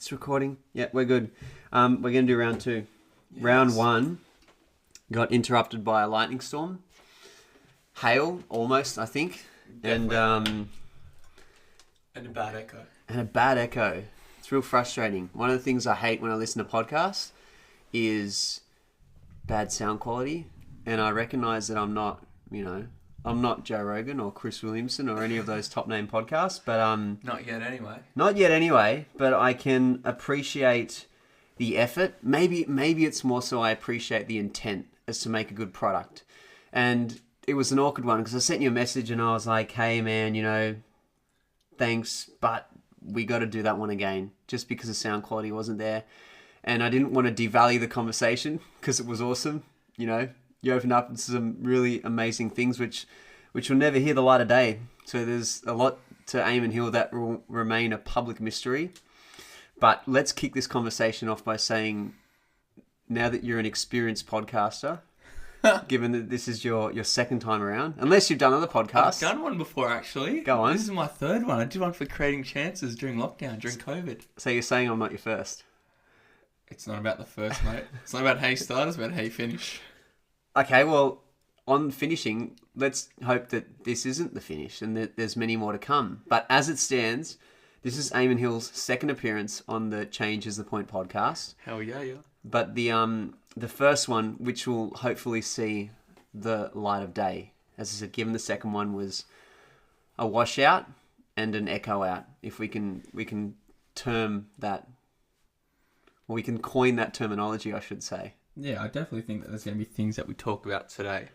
It's recording. Yeah, we're good. We're going to do round 2. Yes. Round 1 got interrupted by a lightning storm. Hail, almost, I think. Definitely. And a bad echo. It's real frustrating. One of the things I hate when I listen to podcasts is bad sound quality. And I recognise that I'm not Joe Rogan or Chris Williamson or any of those top name podcasts, but Not yet anyway, but I can appreciate the effort. Maybe it's more so I appreciate the intent as to make a good product. And it was an awkward one because I sent you a message and I was like, hey man, thanks, but we got to do that one again just because the sound quality wasn't there. And I didn't want to devalue the conversation because it was awesome. You opened up into some really amazing things which will never hear the light of day. So there's a lot to Ayman Hill that will remain a public mystery. But let's kick this conversation off by saying, now that you're an experienced podcaster, given that this is your second time around, unless you've done other podcasts. I've done one before, actually. Go on. This is my third one. I did one for Creating Chances during lockdown, during COVID. So you're saying I'm not your first? It's not about the first, mate. It's not about how you start, it's about how you finish. Okay, well, on finishing, let's hope that this isn't the finish and that there's many more to come. But as it stands, this is Ayman Hill's second appearance on the Change is the Point podcast. Hell yeah. But the first one, which will hopefully see the light of day, as I said, given the second one was a washout and an echo out. If we can term that, or we can coin that terminology, I should say. Yeah, I definitely think that there's going to be things that we talk about today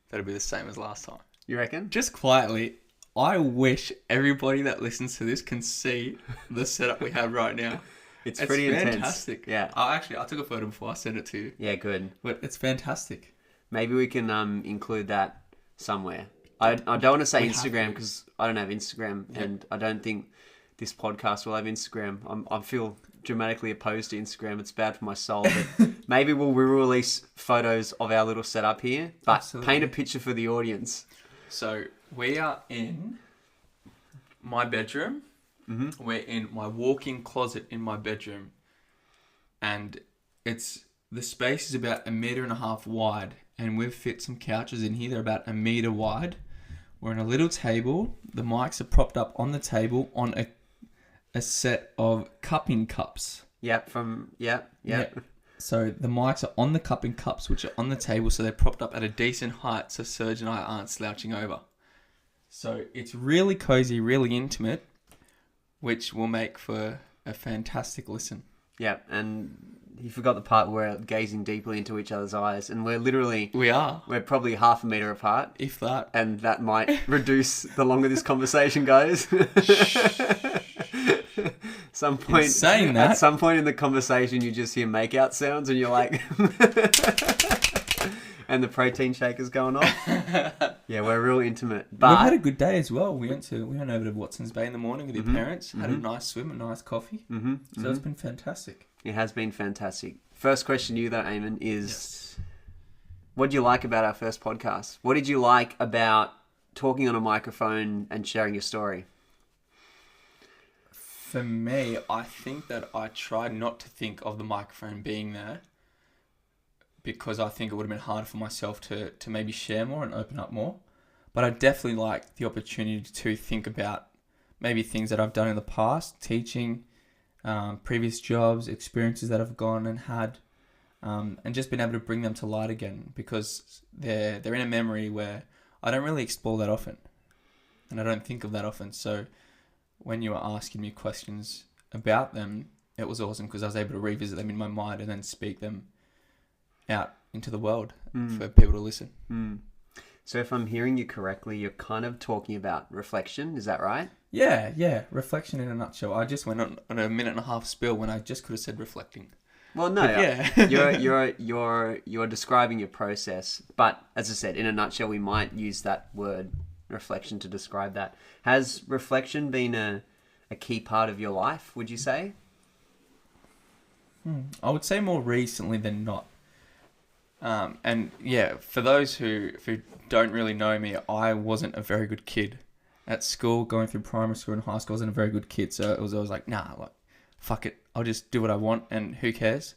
that'll be the same as last time. You reckon? Just quietly, I wish everybody that listens to this can see the setup we have right now. It's pretty fantastic. Intense. Yeah. I took a photo before I sent it to you. Yeah, good. But it's fantastic. Maybe we can include that somewhere. I don't want to say Instagram because I don't have Instagram, and I don't think this podcast will have Instagram. I feel dramatically opposed to Instagram. It's bad for my soul. But maybe we'll release photos of our little setup here, but Absolutely. Paint a picture for the audience. So we are in my bedroom. Mm-hmm. We're in my walk-in closet in my bedroom, and the space is about 1.5 meters wide, and we've fit some couches in here. They're about 1 meter wide. We're on a little table. The mics are propped up on the table on a set of cupping cups. Yep. So the mics are on the cupping cups, which are on the table, so they're propped up at a decent height, so Serge and I aren't slouching over. So it's really cozy, really intimate, which will make for a fantastic listen. Yeah, and you forgot the part where we're gazing deeply into each other's eyes, and we're probably 0.5 meter apart. If that. And that might reduce the longer this conversation goes. At some point in the conversation, you just hear make-out sounds, and you're like... and the protein shaker's going off. Yeah, we're real intimate. But we've had a good day as well. We went over to Watson's Bay in the morning with your parents, had a nice swim, a nice coffee. So it's been fantastic. It has been fantastic. First question to you though, Ayman, is what do you like about our first podcast? What did you like about talking on a microphone and sharing your story? For me, I think that I tried not to think of the microphone being there, because I think it would have been harder for myself to maybe share more and open up more. But I definitely like the opportunity to think about maybe things that I've done in the past, teaching, previous jobs, experiences that I've gone and had, and just been able to bring them to light again, because they're in a memory where I don't really explore that often, and I don't think of that often. So when you were asking me questions about them, it was awesome because I was able to revisit them in my mind and then speak them out into the world for people to listen. So if I'm hearing you correctly, you're kind of talking about reflection, is that right? Yeah, reflection in a nutshell. I just went on a 1.5 minute spiel when I just could have said reflecting. Well, no, you're describing your process, but as I said, in a nutshell, we might use that word reflection to describe that. Has reflection been a key part of your life, would you say? I would say more recently than not. And yeah, for those who don't really know me, I wasn't a very good kid. At school, going through primary school and high school, I wasn't a very good kid. So it was always like, fuck it. I'll just do what I want and who cares.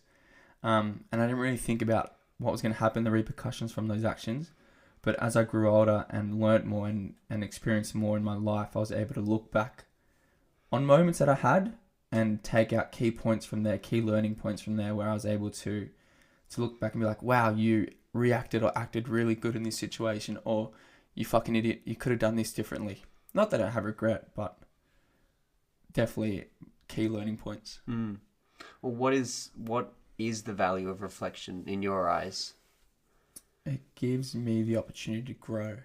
And I didn't really think about what was going to happen, the repercussions from those actions. But as I grew older and learnt more and experienced more in my life, I was able to look back on moments that I had and take out key points from there, key learning points from there, where I was able to look back and be like, wow, you reacted or acted really good in this situation, or you fucking idiot, you could have done this differently. Not that I have regret, but definitely key learning points. Well, what is the value of reflection in your eyes? It gives me the opportunity to grow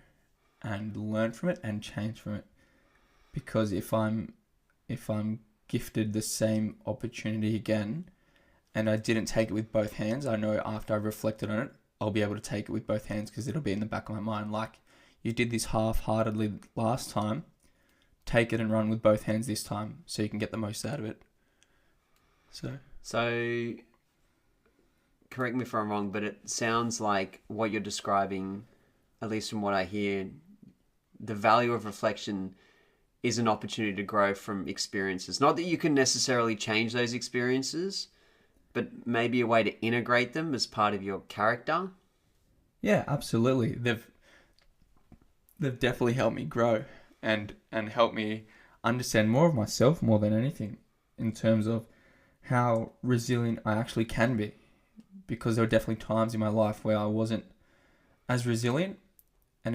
and learn from it and change from it. Because if I'm gifted the same opportunity again and I didn't take it with both hands, I know after I've reflected on it, I'll be able to take it with both hands, because it'll be in the back of my mind. Like, you did this half-heartedly last time, take it and run with both hands this time so you can get the most out of it. So correct me if I'm wrong, but it sounds like what you're describing, at least from what I hear, the value of reflection is an opportunity to grow from experiences. Not that you can necessarily change those experiences, but maybe a way to integrate them as part of your character. Yeah, absolutely. They've definitely helped me grow and helped me understand more of myself more than anything, in terms of how resilient I actually can be. Because there were definitely times in my life where I wasn't as resilient, and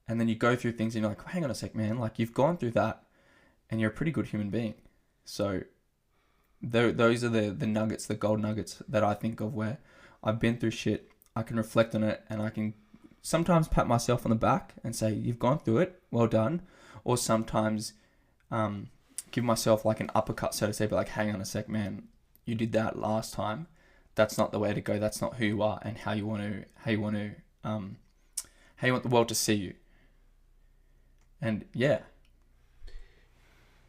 then you go through things and you're like, hang on a sec, man, like, you've gone through that and you're a pretty good human being. So those are the nuggets, the gold nuggets that I think of, where I've been through shit, I can reflect on it, and I can sometimes pat myself on the back and say, you've gone through it, well done. Or sometimes give myself like an uppercut, so to say, but like, hang on a sec, man, you did that last time. That's not the way to go. That's not who you are and how you want the world to see you. And yeah.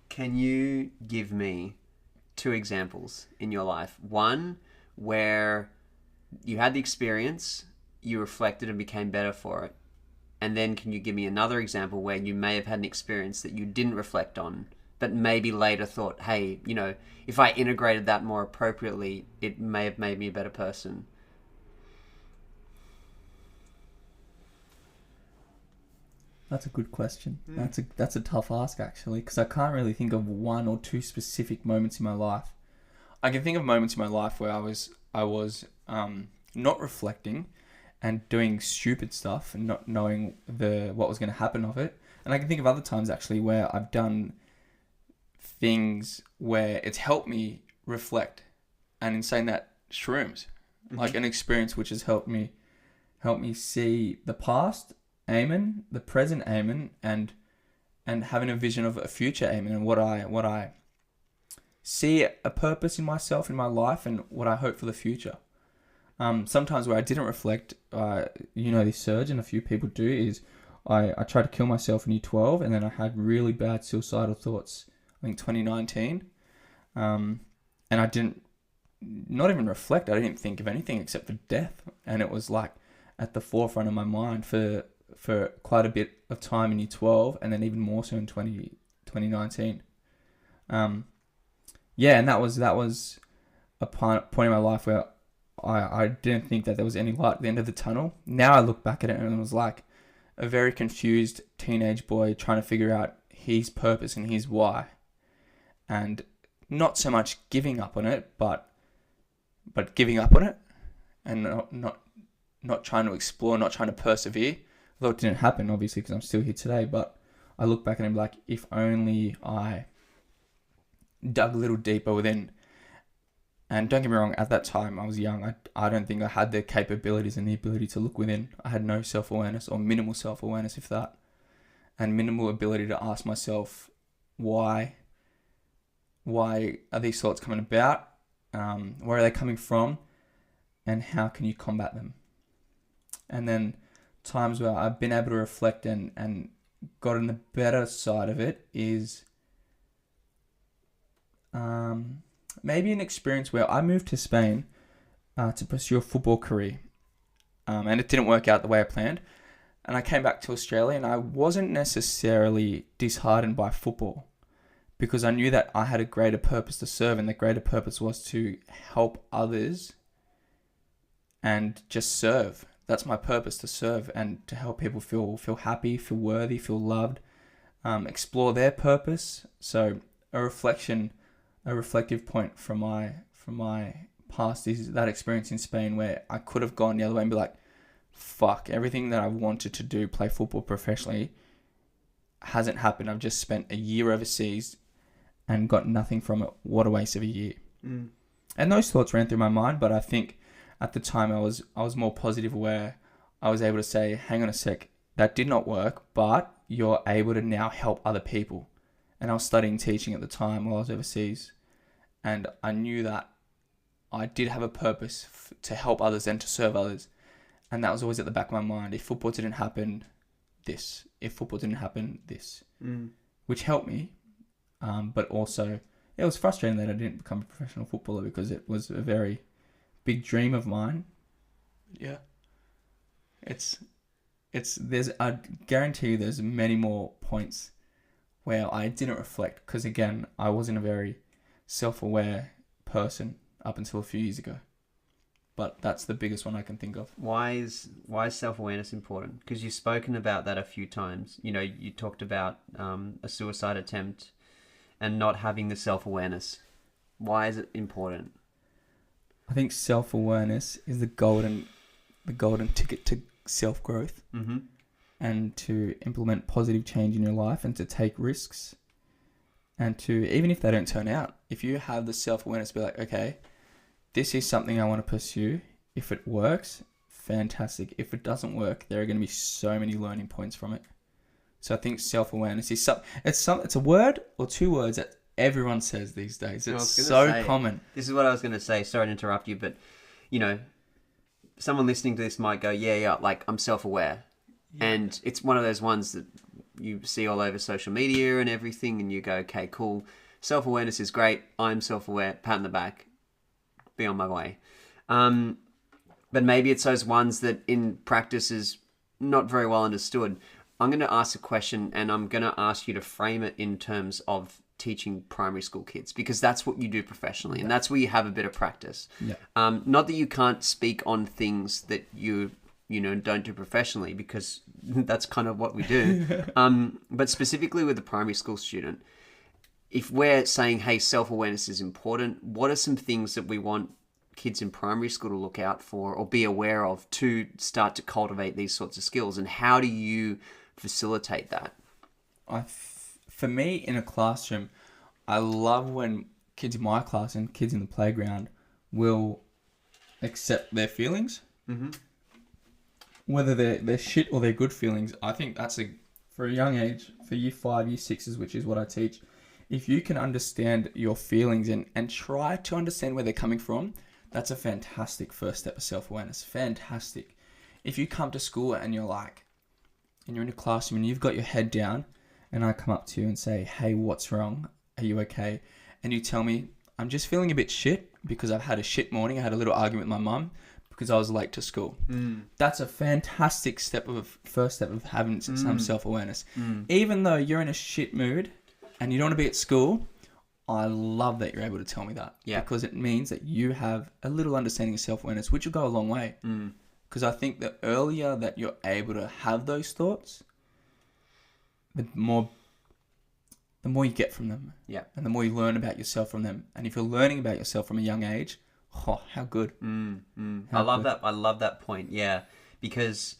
Can you give me 2 examples in your life? One where you had the experience, you reflected and became better for it. And then can you give me another example where you may have had an experience that you didn't reflect on, but maybe later thought, hey, if I integrated that more appropriately, it may have made me a better person? That's a good question. That's a tough ask, actually, because I can't really think of 1 or 2 specific moments in my life. I can think of moments in my life where I was not reflecting and doing stupid stuff and not knowing what was going to happen of it. And I can think of other times, actually, where I've done things where it's helped me reflect. And in saying that, shrooms, like an experience which has helped me see the past Ayman, the present Ayman, and having a vision of a future Ayman, and what I see a purpose in myself, in my life, and what I hope for the future. Sometimes where I didn't reflect, this surge, and a few people do, is I tried to kill myself in year 12, and then I had really bad suicidal thoughts, I think 2019. And I didn't, not even reflect, I didn't think of anything except for death. And it was like at the forefront of my mind for quite a bit of time in year 12, and then even more so in 2019. And that was a point in my life where I didn't think that there was any light at the end of the tunnel. Now I look back at it and it was like a very confused teenage boy trying to figure out his purpose and his why. And not so much giving up on it, but giving up on it, and not trying to explore, not trying to persevere. Although it didn't happen, obviously, because I'm still here today. But I look back and I'm like, if only I dug a little deeper within. And don't get me wrong, at that time I was young. I don't think I had the capabilities and the ability to look within. I had no self-awareness, or minimal self-awareness, if that. And minimal ability to ask myself, why are these thoughts coming about? Where are they coming from? And how can you combat them? And then times where I've been able to reflect and gotten the better side of it is maybe an experience where I moved to Spain to pursue a football career. And it didn't work out the way I planned. And I came back to Australia, and I wasn't necessarily disheartened by football, because I knew that I had a greater purpose to serve, and the greater purpose was to help others and just serve. That's my purpose, to serve and to help people feel happy, feel worthy, feel loved, explore their purpose. So a reflective point from my past is that experience in Spain where I could have gone the other way and be like, fuck, everything that I wanted to do, play football professionally, hasn't happened. I've just spent a year overseas and got nothing from it. What a waste of a year. And those thoughts ran through my mind, but I think at the time I was more positive, where I was able to say, hang on a sec, that did not work, but you're able to now help other people. And I was studying teaching at the time while I was overseas, and I knew that I did have a purpose to help others and to serve others. And that was always at the back of my mind. If football didn't happen, this. If football didn't happen, this. Which helped me. But also, it was frustrating that I didn't become a professional footballer, because it was a very big dream of mine. Yeah. I guarantee you there's many more points where I didn't reflect, because again, I wasn't a very self-aware person up until a few years ago. But that's the biggest one I can think of. Why is self-awareness important? Because you've spoken about that a few times. You know, you talked about a suicide attempt and not having the self-awareness. Why is it important? I think self-awareness is the golden ticket to self-growth, and to implement positive change in your life, and to take risks, and to, even if they don't turn out, if you have the self-awareness to be like, okay, this is something I want to pursue. If it works, fantastic. If it doesn't work, there are going to be so many learning points from it. So I think self-awareness is it's a word or two words that everyone says these days. It's so common. This is what I was going to say. Sorry to interrupt you, but you know, someone listening to this might go, yeah, like I'm self-aware. Yeah. And it's one of those ones that you see all over social media and everything, and you go, okay, cool. Self-awareness is great. I'm self-aware. Pat on the back. Be on my way. But maybe it's those ones that in practice is not very well understood. I'm going to ask a question, and I'm going to ask you to frame it in terms of teaching primary school kids, because that's what you do professionally, and that's where you have a bit of practice. Yeah. Not that you can't speak on things that you don't do professionally, because that's kind of what we do. But specifically with the primary school student, if we're saying, hey, self-awareness is important, what are some things that we want kids in primary school to look out for or be aware of to start to cultivate these sorts of skills? And how do you facilitate that? For me, in a classroom, I love when kids in my class and kids in the playground will accept their feelings. Whether they're shit or they're good feelings. I think that's for a young age, for year 5, year 6s, which is what I teach. If you can understand your feelings and try to understand where they're coming from, that's a fantastic first step of self-awareness. Fantastic. If you come to school and you're in a classroom and you've got your head down, and I come up to you and say, hey, what's wrong? Are you okay? And you tell me, I'm just feeling a bit shit because I've had a shit morning. I had a little argument with my mum because I was late to school. That's a fantastic first step of having some self-awareness. Even though you're in a shit mood and you don't want to be at school, I love that you're able to tell me that. Yeah. Because it means that you have a little understanding of self-awareness, which will go a long way. Because I think the earlier that you're able to have those thoughts, the more you get from them. Yeah. And the more you learn about yourself from them. And if you're learning about yourself from a young age, how good. I love that. I love that point. Yeah. Because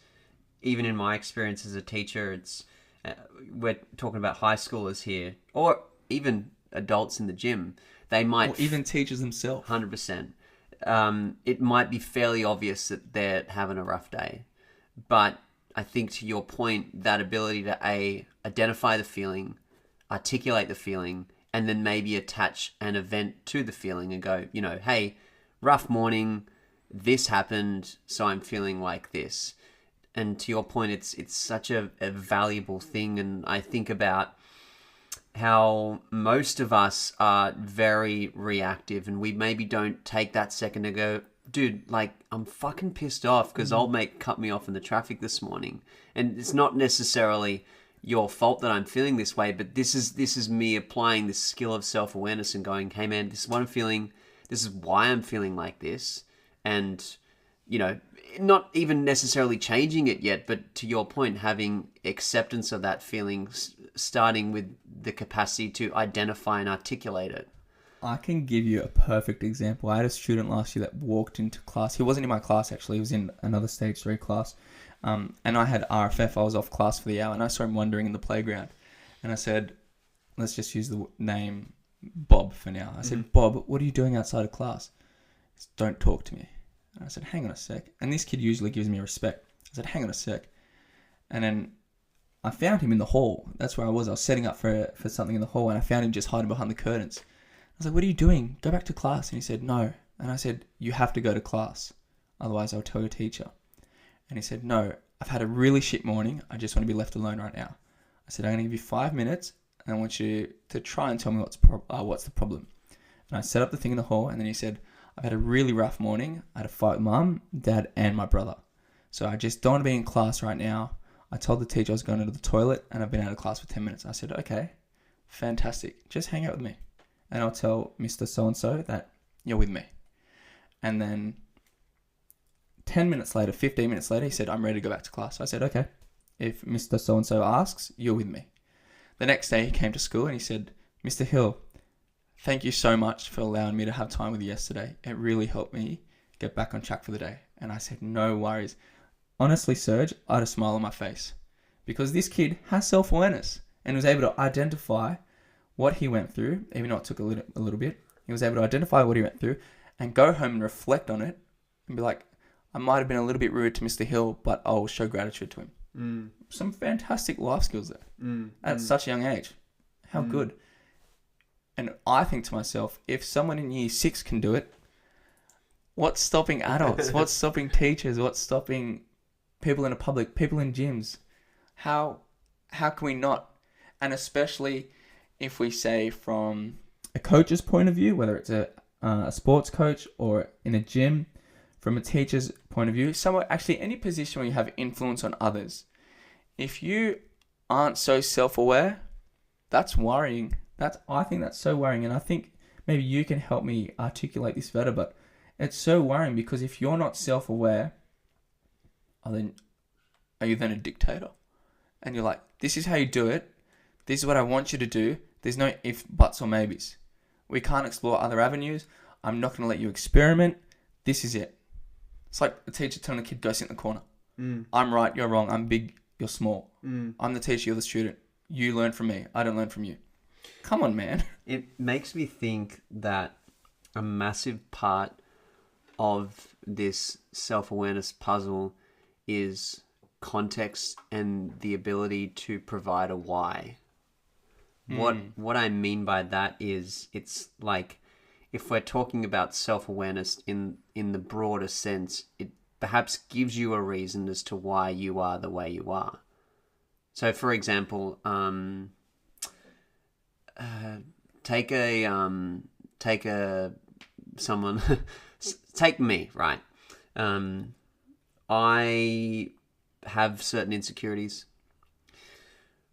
even in my experience as a teacher, we're talking about high schoolers here, or even adults in the gym. They might... Or even teachers themselves. 100%. It might be fairly obvious that they're having a rough day. But I think to your point, that ability to identify the feeling, articulate the feeling, and then maybe attach an event to the feeling and go, hey, rough morning, this happened, so I'm feeling like this. And to your point, it's such a valuable thing. And I think about how most of us are very reactive, and we maybe don't take that second to go, dude, like, I'm fucking pissed off because old mate cut me off in the traffic this morning. And it's not necessarily your fault that I'm feeling this way, but this is me applying this skill of self-awareness and going, hey man, this is what I'm feeling, this is why I'm feeling like this, and not even necessarily changing it yet, but to your point, having acceptance of that feeling, starting with the capacity to identify and articulate it. I can give you a perfect example. I had a student last year that walked into class. He wasn't in my class, actually. He was in another stage 3 class. And I had RFF. I was off class for the hour, and I saw him wandering in the playground. And I said, let's just use the name Bob for now. I said, Bob, what are you doing outside of class? He said, don't talk to me. And I said, hang on a sec. And this kid usually gives me respect. I said, hang on a sec. And then I found him in the hall. That's where I was. I was setting up for something in the hall, and I found him just hiding behind the curtains. I was like, what are you doing? Go back to class. And he said, no. And I said, you have to go to class. Otherwise, I'll tell your teacher. And he said, no, I've had a really shit morning. I just want to be left alone right now. I said, I'm going to give you 5 minutes, and I want you to try and tell me what's the problem. And I set up the thing in the hall, and then he said, I've had a really rough morning. I had a fight with mum, dad, and my brother. So I just don't want to be in class right now. I told the teacher I was going to the toilet, and I've been out of class for 10 minutes. I said, okay, fantastic. Just hang out with me. And I'll tell Mr. So-and-so that you're with me. And then 10 minutes later, 15 minutes later, he said, I'm ready to go back to class. So I said, okay, if Mr. So-and-so asks, you're with me. The next day he came to school and he said, Mr. Hill, thank you so much for allowing me to have time with you yesterday. It really helped me get back on track for the day. And I said, no worries. Honestly, Serge, I had a smile on my face because this kid has self-awareness and was able to identify what he went through, even though it took a little bit. He was able to identify what he went through and go home and reflect on it and be like, I might have been a little bit rude to Mr. Hill, but I'll show gratitude to him. Some fantastic life skills there at such a young age. How good. And I think to myself, if someone in year 6 can do it, what's stopping adults? What's stopping teachers? What's stopping people in the public, people in gyms? How can we not? And especially if we say from a coach's point of view, whether it's a sports coach or in a gym, from a teacher's point of view, somewhere actually any position where you have influence on others. If you aren't so self-aware, that's worrying. I think that's so worrying, and I think maybe you can help me articulate this better, but it's so worrying because if you're not self-aware, are you then a dictator? And you're like, this is how you do it. This is what I want you to do. There's no ifs, buts, or maybes. We can't explore other avenues. I'm not going to let you experiment. This is it. It's like a teacher telling a kid, go sit in the corner. I'm right, you're wrong. I'm big, you're small. I'm the teacher, you're the student. You learn from me. I don't learn from you. Come on, man. It makes me think that a massive part of this self-awareness puzzle is context and the ability to provide a why. What I mean by that is it's like if we're talking about self-awareness in the broader sense, it perhaps gives you a reason as to why you are the way you are. So, for example, take me, right? I have certain insecurities.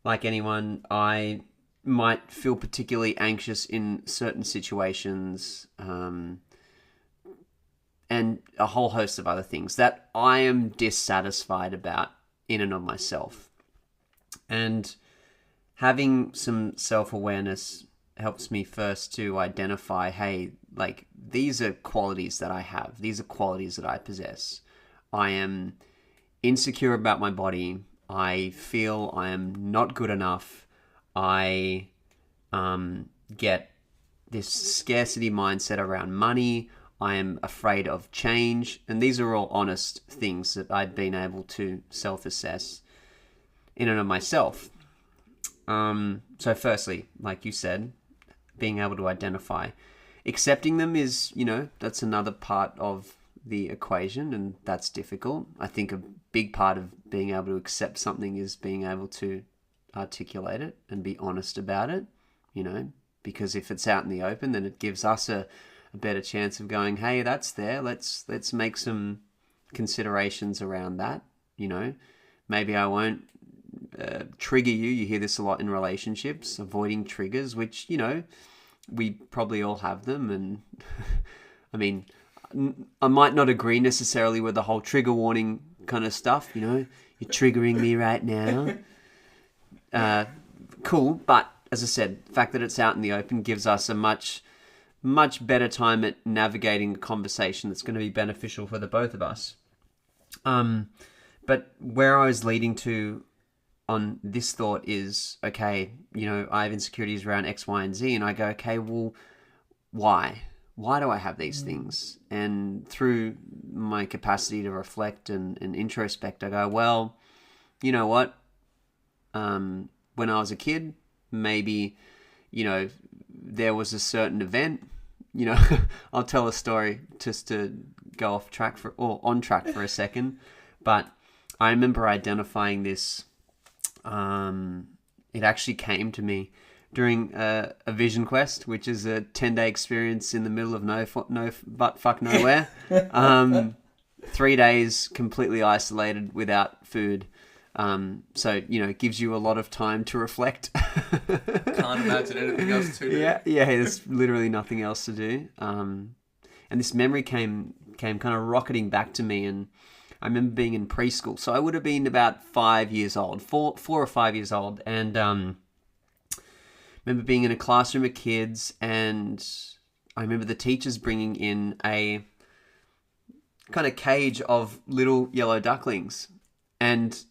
Like anyone, I might feel particularly anxious in certain situations, and a whole host of other things that I am dissatisfied about in and of myself. And having some self-awareness helps me first to identify, hey, like, these are qualities that I have. These are qualities that I possess. I am insecure about my body. I feel I am not good enough. I get this scarcity mindset around money. I am afraid of change. And these are all honest things that I've been able to self-assess in and of myself. So firstly, like you said, being able to identify. Accepting them is, that's another part of the equation, and that's difficult. I think a big part of being able to accept something is being able to articulate it and be honest about it, because if it's out in the open, then it gives us a better chance of going, hey, that's there. Let's make some considerations around that. Maybe I won't trigger you. You hear this a lot in relationships, avoiding triggers, which, we probably all have them. And I mean, I might not agree necessarily with the whole trigger warning kind of stuff. You're triggering me right now. Cool. But as I said, the fact that it's out in the open gives us a much better time at navigating a conversation that's going to be beneficial for the both of us. But where I was leading to on this thought is, okay, I have insecurities around X, Y, and Z, and I go, okay, well, why? Why do I have these things? And through my capacity to reflect and introspect, I go, well, you know what? When I was a kid, maybe, there was a certain event, I'll tell a story just to go on track for a second. But I remember identifying this. It actually came to me during a vision quest, which is a 10-day experience in the middle of nowhere. 3 days completely isolated without food. So, it gives you a lot of time to reflect. Can't imagine anything else to do. Yeah, there's literally nothing else to do. And this memory came kind of rocketing back to me, and I remember being in preschool. So I would have been about 5 years old, 4 or 5 years old, and remember being in a classroom of kids, and I remember the teachers bringing in a kind of cage of little yellow ducklings, and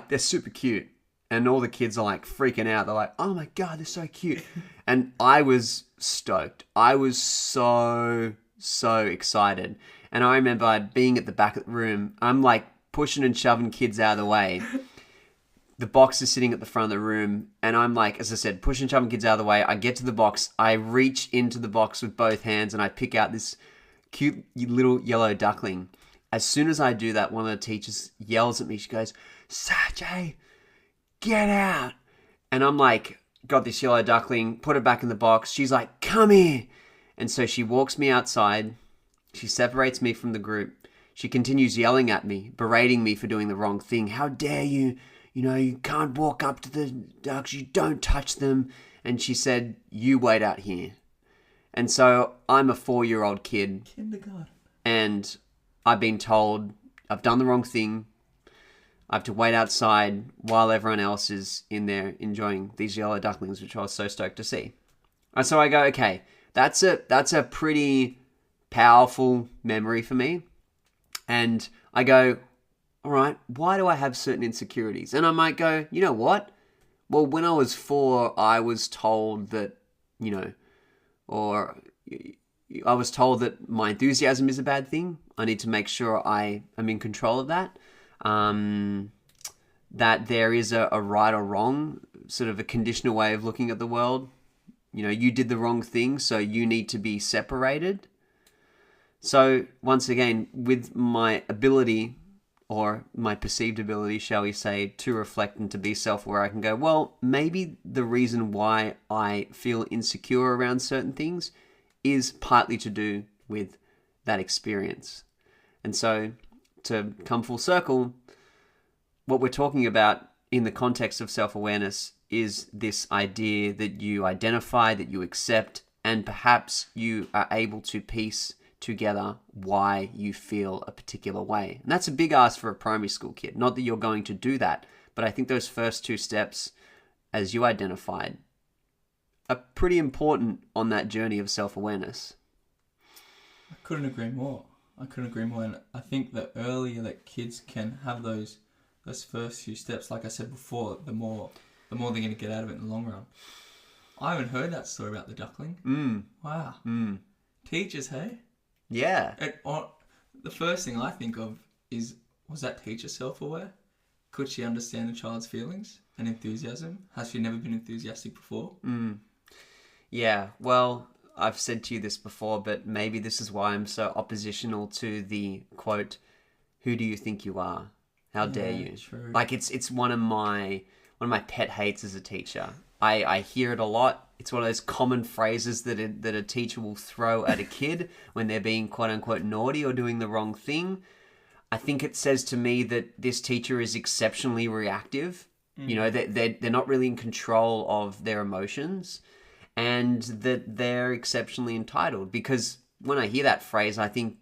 they're super cute, and all the kids are freaking out. They're like, oh my God, they're so cute. And I was stoked. I was so excited. And I remember being at the back of the room. I'm pushing and shoving kids out of the way. The box is sitting at the front of the room, and I'm as I said, pushing and shoving kids out of the way. I get to the box. I reach into the box with both hands, and I pick out this cute little yellow duckling. As soon as I do that, one of the teachers yells at me. She goes, Sajay, get out. And I'm got this yellow duckling, put it back in the box. She's like, come here. And so she walks me outside. She separates me from the group. She continues yelling at me, berating me for doing the wrong thing. How dare you? You can't walk up to the ducks. You don't touch them. And she said, you wait out here. And so I'm a 4-year-old kid. Kindergarten. And I've been told I've done the wrong thing. I have to wait outside while everyone else is in there enjoying these yellow ducklings, which I was so stoked to see. And so I go, okay, that's a pretty powerful memory for me. And I go, all right, why do I have certain insecurities? And I might go, you know what? Well, when I was 4, I was told that, or I was told that my enthusiasm is a bad thing. I need to make sure I am in control of that. That there is a right or wrong, sort of a conditional way of looking at the world. You did the wrong thing, so you need to be separated. So once again, with my ability, or my perceived ability, shall we say, to reflect and to be self-aware, I can go, well, maybe the reason why I feel insecure around certain things is partly to do with that experience. And so, to come full circle, what we're talking about in the context of self-awareness is this idea that you identify, that you accept, and perhaps you are able to piece together why you feel a particular way. And that's a big ask for a primary school kid. Not that you're going to do that, but I think those first 2 steps, as you identified, are pretty important on that journey of self-awareness. I couldn't agree more. And I think the earlier that kids can have those first few steps, like I said before, the more they're going to get out of it in the long run. I haven't heard that story about the duckling. Wow. Teachers, hey? Yeah. The first thing I think of is, was that teacher self-aware? Could she understand a child's feelings and enthusiasm? Has she never been enthusiastic before? Yeah, well, I've said to you this before, but maybe this is why I'm so oppositional to the quote, who do you think you are? How dare you? True. It's one of my pet hates as a teacher. I hear it a lot. It's one of those common phrases that a teacher will throw at a kid when they're being quote unquote naughty or doing the wrong thing. I think it says to me that this teacher is exceptionally reactive You know, they're not really in control of their emotions, and that they're exceptionally entitled. Because when I hear that phrase, I think,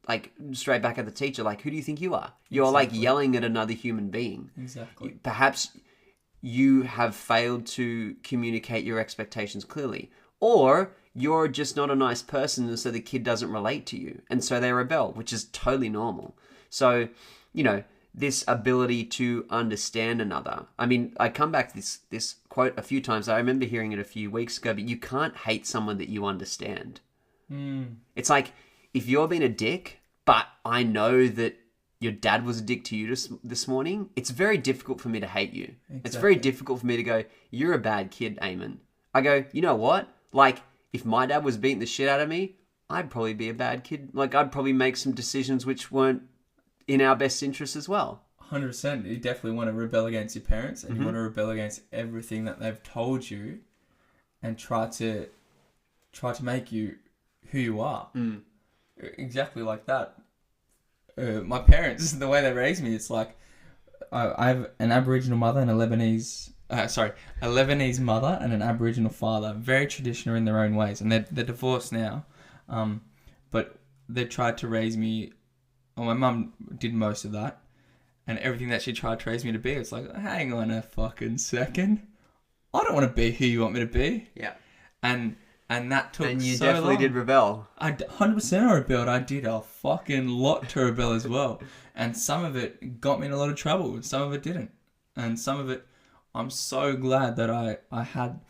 like, straight back at the teacher, like, who do you think you are? You're like yelling at another human being. Exactly. Perhaps you have failed to communicate your expectations clearly, or you're just not a nice person, and so the kid doesn't relate to you, and so they rebel, which is totally normal. So, you know, this ability to understand another. I mean, I come back to this quote a few times. I remember hearing it a few weeks ago, but you can't hate someone that you understand. It's like, if you're being a dick, but I know that your dad was a dick to you this morning, it's very difficult for me to hate you. Exactly. It's very difficult for me to go, you're a bad kid, Ayman. I go, you know what? Like, if my dad was beating the shit out of me, I'd probably be a bad kid. Like, I'd probably make some decisions which weren't in our best interest as well. 100%. You definitely want to rebel against your parents, and you want to rebel against everything that they've told you, and try to make you who you are. Exactly like that. My parents, the way they raised me, it's like I have an Aboriginal mother and a Lebanese mother and an Aboriginal father. Very traditional in their own ways, and they're divorced now. But they tried to raise me. Well, my mum did most of that, and everything that she tried to raise me to be, it's like, hang on a fucking second, I don't want to be who you want me to be. Yeah. And that took so long. And you definitely did rebel. 100% I rebelled. I did a fucking lot to rebel as well. And some of it got me in a lot of trouble, and some of it didn't. And some of it, I'm so glad that I had,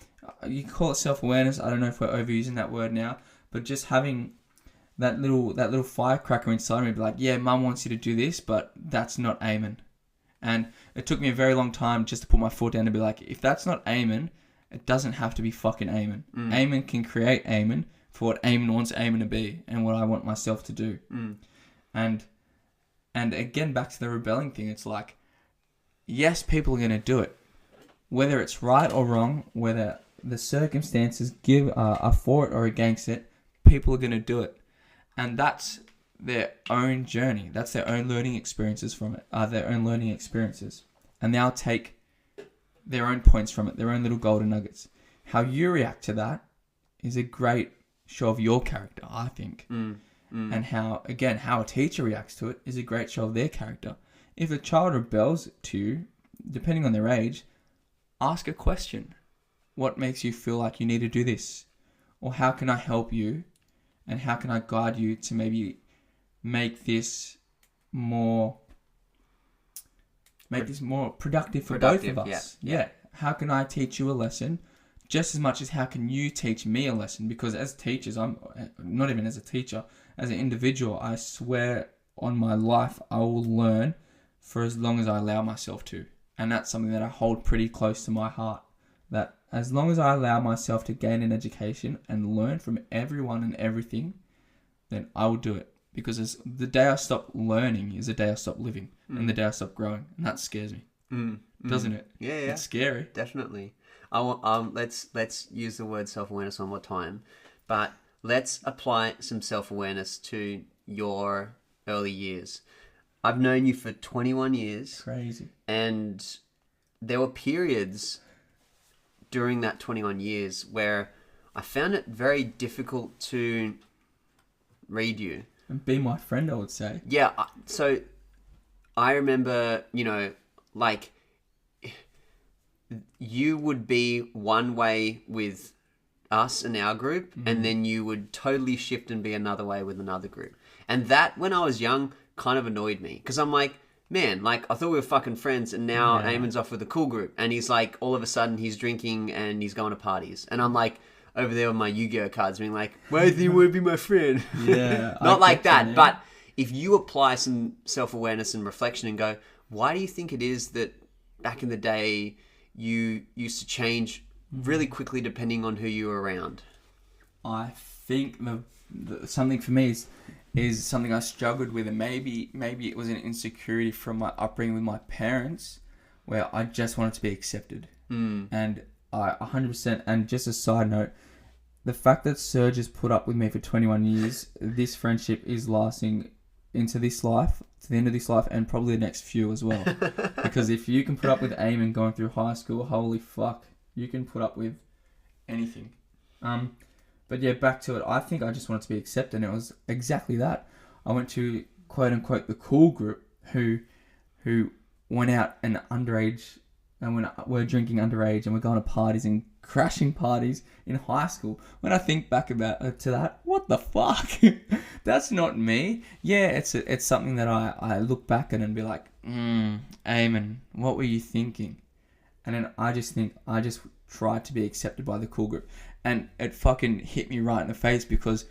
you call it self-awareness, I don't know if we're overusing that word now, but just having that little firecracker inside me, be like, yeah, mum wants you to do this, but that's not Ayman. And it took me a very long time just to put my foot down and be like, if that's not Ayman, it doesn't have to be fucking Ayman. Ayman can create Ayman for what Ayman wants Ayman to be, and what I want myself to do. And again, back to the rebelling thing, it's like, yes, people are going to do it. Whether it's right or wrong, whether the circumstances are for it or against it, people are going to do it. And that's their own journey. That's their own learning experiences from it. Their own learning experiences. And they'll take their own points from it, their own little golden nuggets. How you react to that is a great show of your character, I think. And how a teacher reacts to it is a great show of their character. If a child rebels to you, depending on their age, ask a question. What makes you feel like you need to do this? Or how can I help you? And how can I guide you to maybe make this more productive for both of us? Yeah. How can I teach you a lesson just as much as how can you teach me a lesson? Because as teachers, I'm not even as a teacher, as an individual, I swear on my life, I will learn for as long as I allow myself to. And that's something that I hold pretty close to my heart. That as long as I allow myself to gain an education and learn from everyone and everything, then I will do it. Because the day I stop learning is the day I stop living, and the day I stop growing, and that scares me, doesn't it? Yeah, it's scary. Definitely. I want let's use the word self-awareness one more time, but let's apply some self-awareness to your early years. I've known you for 21 years. Crazy. And there were periods during that 21 years where I found it very difficult to read you. And be my friend, I would say. Yeah, so I remember, like, you would be one way with us and our group, and then you would totally shift and be another way with another group. And that, when I was young, kind of annoyed me. Because I'm like, man, like, I thought we were fucking friends, and now Ayman's off with a cool group. And he's like, all of a sudden, he's drinking and he's going to parties. And I'm like, over there with my Yu-Gi-Oh cards being like, why do you want to be my friend? Yeah. Not like that, but if you apply some self-awareness and reflection and go, why do you think it is that back in the day you used to change really quickly depending on who you were around? I think something for me is something I struggled with, and maybe it was an insecurity from my upbringing with my parents, where I just wanted to be accepted. And I 100%, and just a side note, the fact that Serge has put up with me for 21 years, this friendship is lasting into this life to the end of this life and probably the next few as well. Because if you can put up with Ayman going through high school, holy fuck, you can put up with anything. But yeah, back to it. I think I just wanted to be accepted, and it was exactly that. I went to quote unquote the cool group who went out and underage, and we're drinking underage, and we're going to parties and crashing parties in high school. When I think back about to that, what the fuck? That's not me. Yeah, it's something that I look back at and be like, Ayman, what were you thinking? And then I just tried to be accepted by the cool group. And it fucking hit me right in the face, because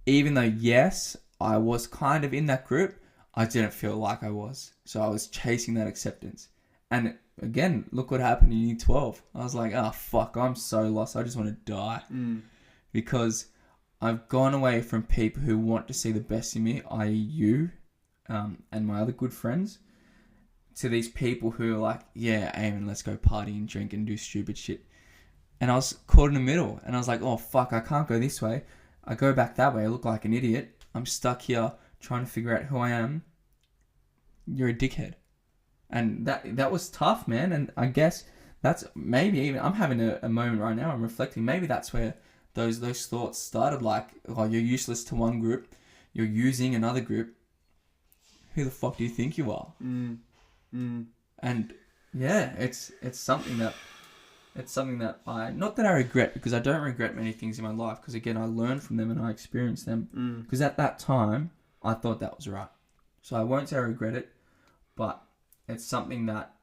even though, yes, I was kind of in that group, I didn't feel like I was. So I was chasing that acceptance. And again, look what happened in year 12. I was like, oh, fuck, I'm so lost. I just want to die. Because I've gone away from people who want to see the best in me, i.e. you and my other good friends, to these people who are like, yeah, Ayman, let's go party and drink and do stupid shit. And I was caught in the middle. And I was like, oh, fuck, I can't go this way. I go back that way. I look like an idiot. I'm stuck here trying to figure out who I am. You're a dickhead. And that was tough, man. And I guess that's maybe even... I'm having a moment right now. I'm reflecting. Maybe that's where those thoughts started. Like, oh, you're useless to one group. You're using another group. Who the fuck do you think you are? And yeah, it's something that... It's something that not that I regret, because I don't regret many things in my life, because again, I learned from them and I experienced them. Because at that time, I thought that was right. So I won't say I regret it, but it's something that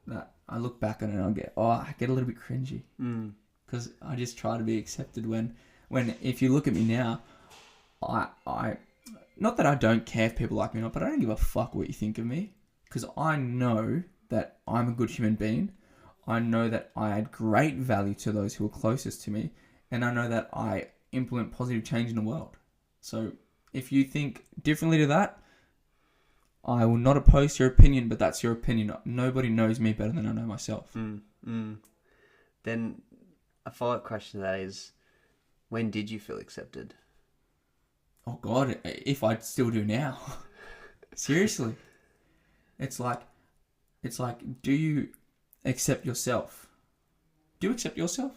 I look back on and I get a little bit cringy. Because I just try to be accepted when if you look at me now, I not that I don't care if people like me or not, but I don't give a fuck what you think of me. Because I know that I'm a good human being. I know that I add great value to those who are closest to me, and I know that I implement positive change in the world. So if you think differently to that, I will not oppose your opinion, but that's your opinion. Nobody knows me better than I know myself. Then a follow-up question to that is, when did you feel accepted? Oh God, if I still do now. Seriously. It's like, do you accept yourself? Do you accept yourself?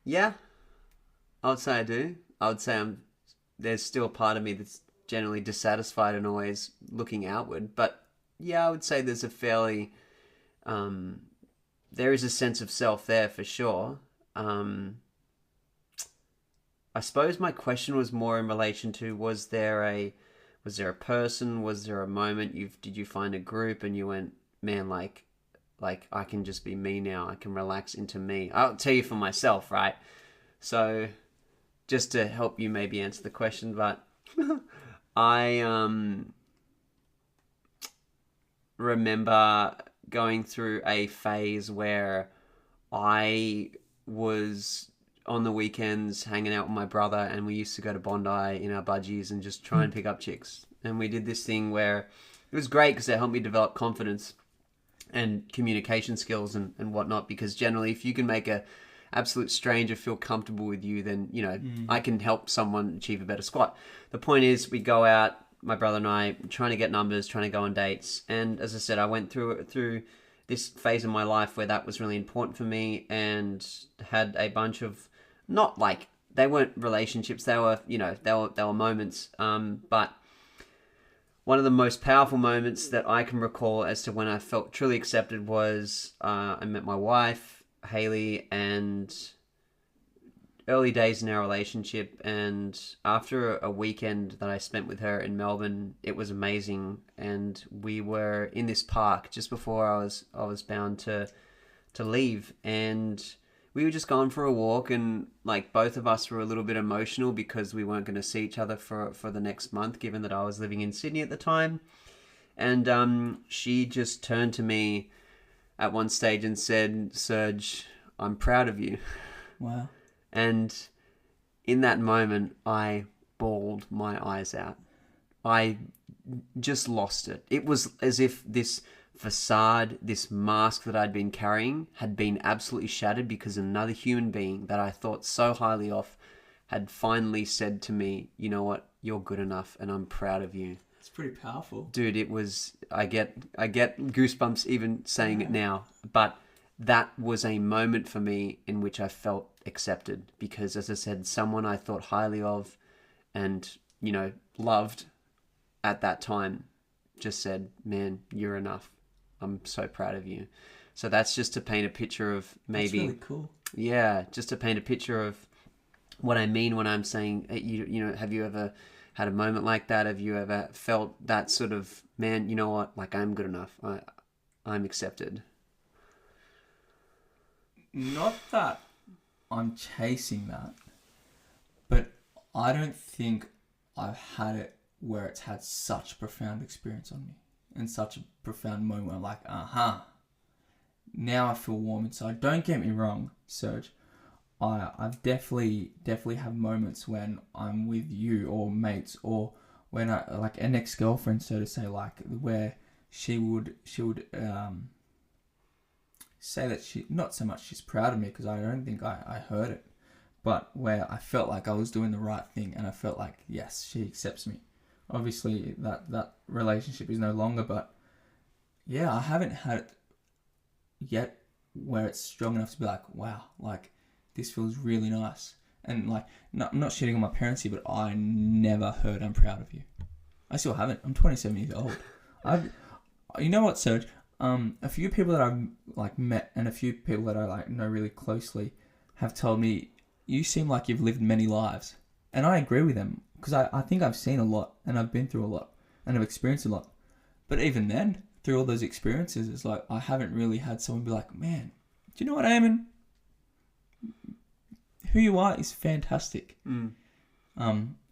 Yeah, I would say I do. I would say there's still a part of me that's generally dissatisfied and always looking outward. But yeah, I would say there's a fairly... there is a sense of self there for sure. I suppose my question was more in relation to, was there a person, was there a moment, did you find a group and you went, man, like I can just be me now. I can relax into me. I'll tell you for myself, right? So just to help you maybe answer the question, but I remember going through a phase where I was on the weekends hanging out with my brother, and we used to go to Bondi in our budgies and just try and pick up chicks. And we did this thing where it was great because it helped me develop confidence and communication skills and whatnot, because generally if you can make a absolute stranger feel comfortable with you, then I can help someone achieve a better squat. The point is, we go out, my brother and I, trying to get numbers, trying to go on dates, and as I said, I went through this phase in my life where that was really important for me, and had a bunch of, not like, they weren't relationships, they were they were moments, but one of the most powerful moments that I can recall as to when I felt truly accepted was I met my wife, Haley, and early days in our relationship. And after a weekend that I spent with her in Melbourne, it was amazing. And we were in this park just before I was bound to leave, and we were just going for a walk, and like both of us were a little bit emotional because we weren't going to see each other for the next month, given that I was living in Sydney at the time. And she just turned to me at one stage and said, "Serge, I'm proud of you." Wow. And in that moment, I bawled my eyes out. I just lost it. It was as if this facade, this mask that I'd been carrying, had been absolutely shattered, because another human being that I thought so highly of had finally said to me, "You know what? You're good enough, and I'm proud of you." It's pretty powerful. Dude, it was, I get goosebumps even saying it now, but that was a moment for me in which I felt accepted because, as I said, someone I thought highly of and, loved at that time just said, man, you're enough. I'm so proud of you. So that's just to paint a picture of maybe... That's really cool. Yeah, just to paint a picture of what I mean when I'm saying, have you ever had a moment like that? Have you ever felt that sort of, man, you know what? Like, I'm good enough. I'm accepted. Not that I'm chasing that, but I don't think I've had it where it's had such a profound experience on me and such a profound moment where I'm like, now I feel warm inside. Don't get me wrong, Serge. I've definitely have moments when I'm with you or mates or when I like an ex-girlfriend, so to say, like where she would say that she, not so much she's proud of me because I don't think I heard it, but where I felt like I was doing the right thing and I felt like, yes, she accepts me. Obviously that relationship is no longer, but yeah, I haven't had it yet where it's strong enough to be like, wow, like this feels really nice. And like, I'm not shitting on my parents here, but I never heard I'm proud of you. I still haven't. I'm 27 years old. You know what, Serge? A few people that I've like met and a few people that I like know really closely have told me, you seem like you've lived many lives. And I agree with them because I think I've seen a lot and I've been through a lot and I've experienced a lot. But even then, through all those experiences, it's like I haven't really had someone be like, man, do you know what, Ayman? Who you are is fantastic. And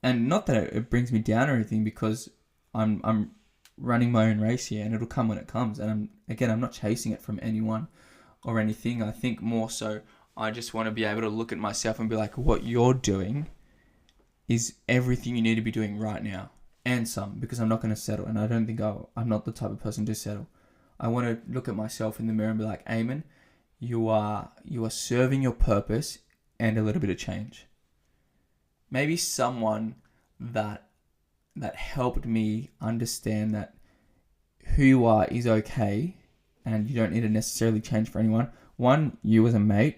not that it brings me down or anything because I'm running my own race here and it'll come when it comes. And I'm not chasing it from anyone or anything. I think more so I just want to be able to look at myself and be like, what you're doing is everything you need to be doing right now. And some, because I'm not going to settle. And I don't think I'm not the type of person to settle. I want to look at myself in the mirror and be like, Ayman, you are serving your purpose and a little bit of change. Maybe someone that helped me understand that who you are is okay and you don't need to necessarily change for anyone. One, you as a mate.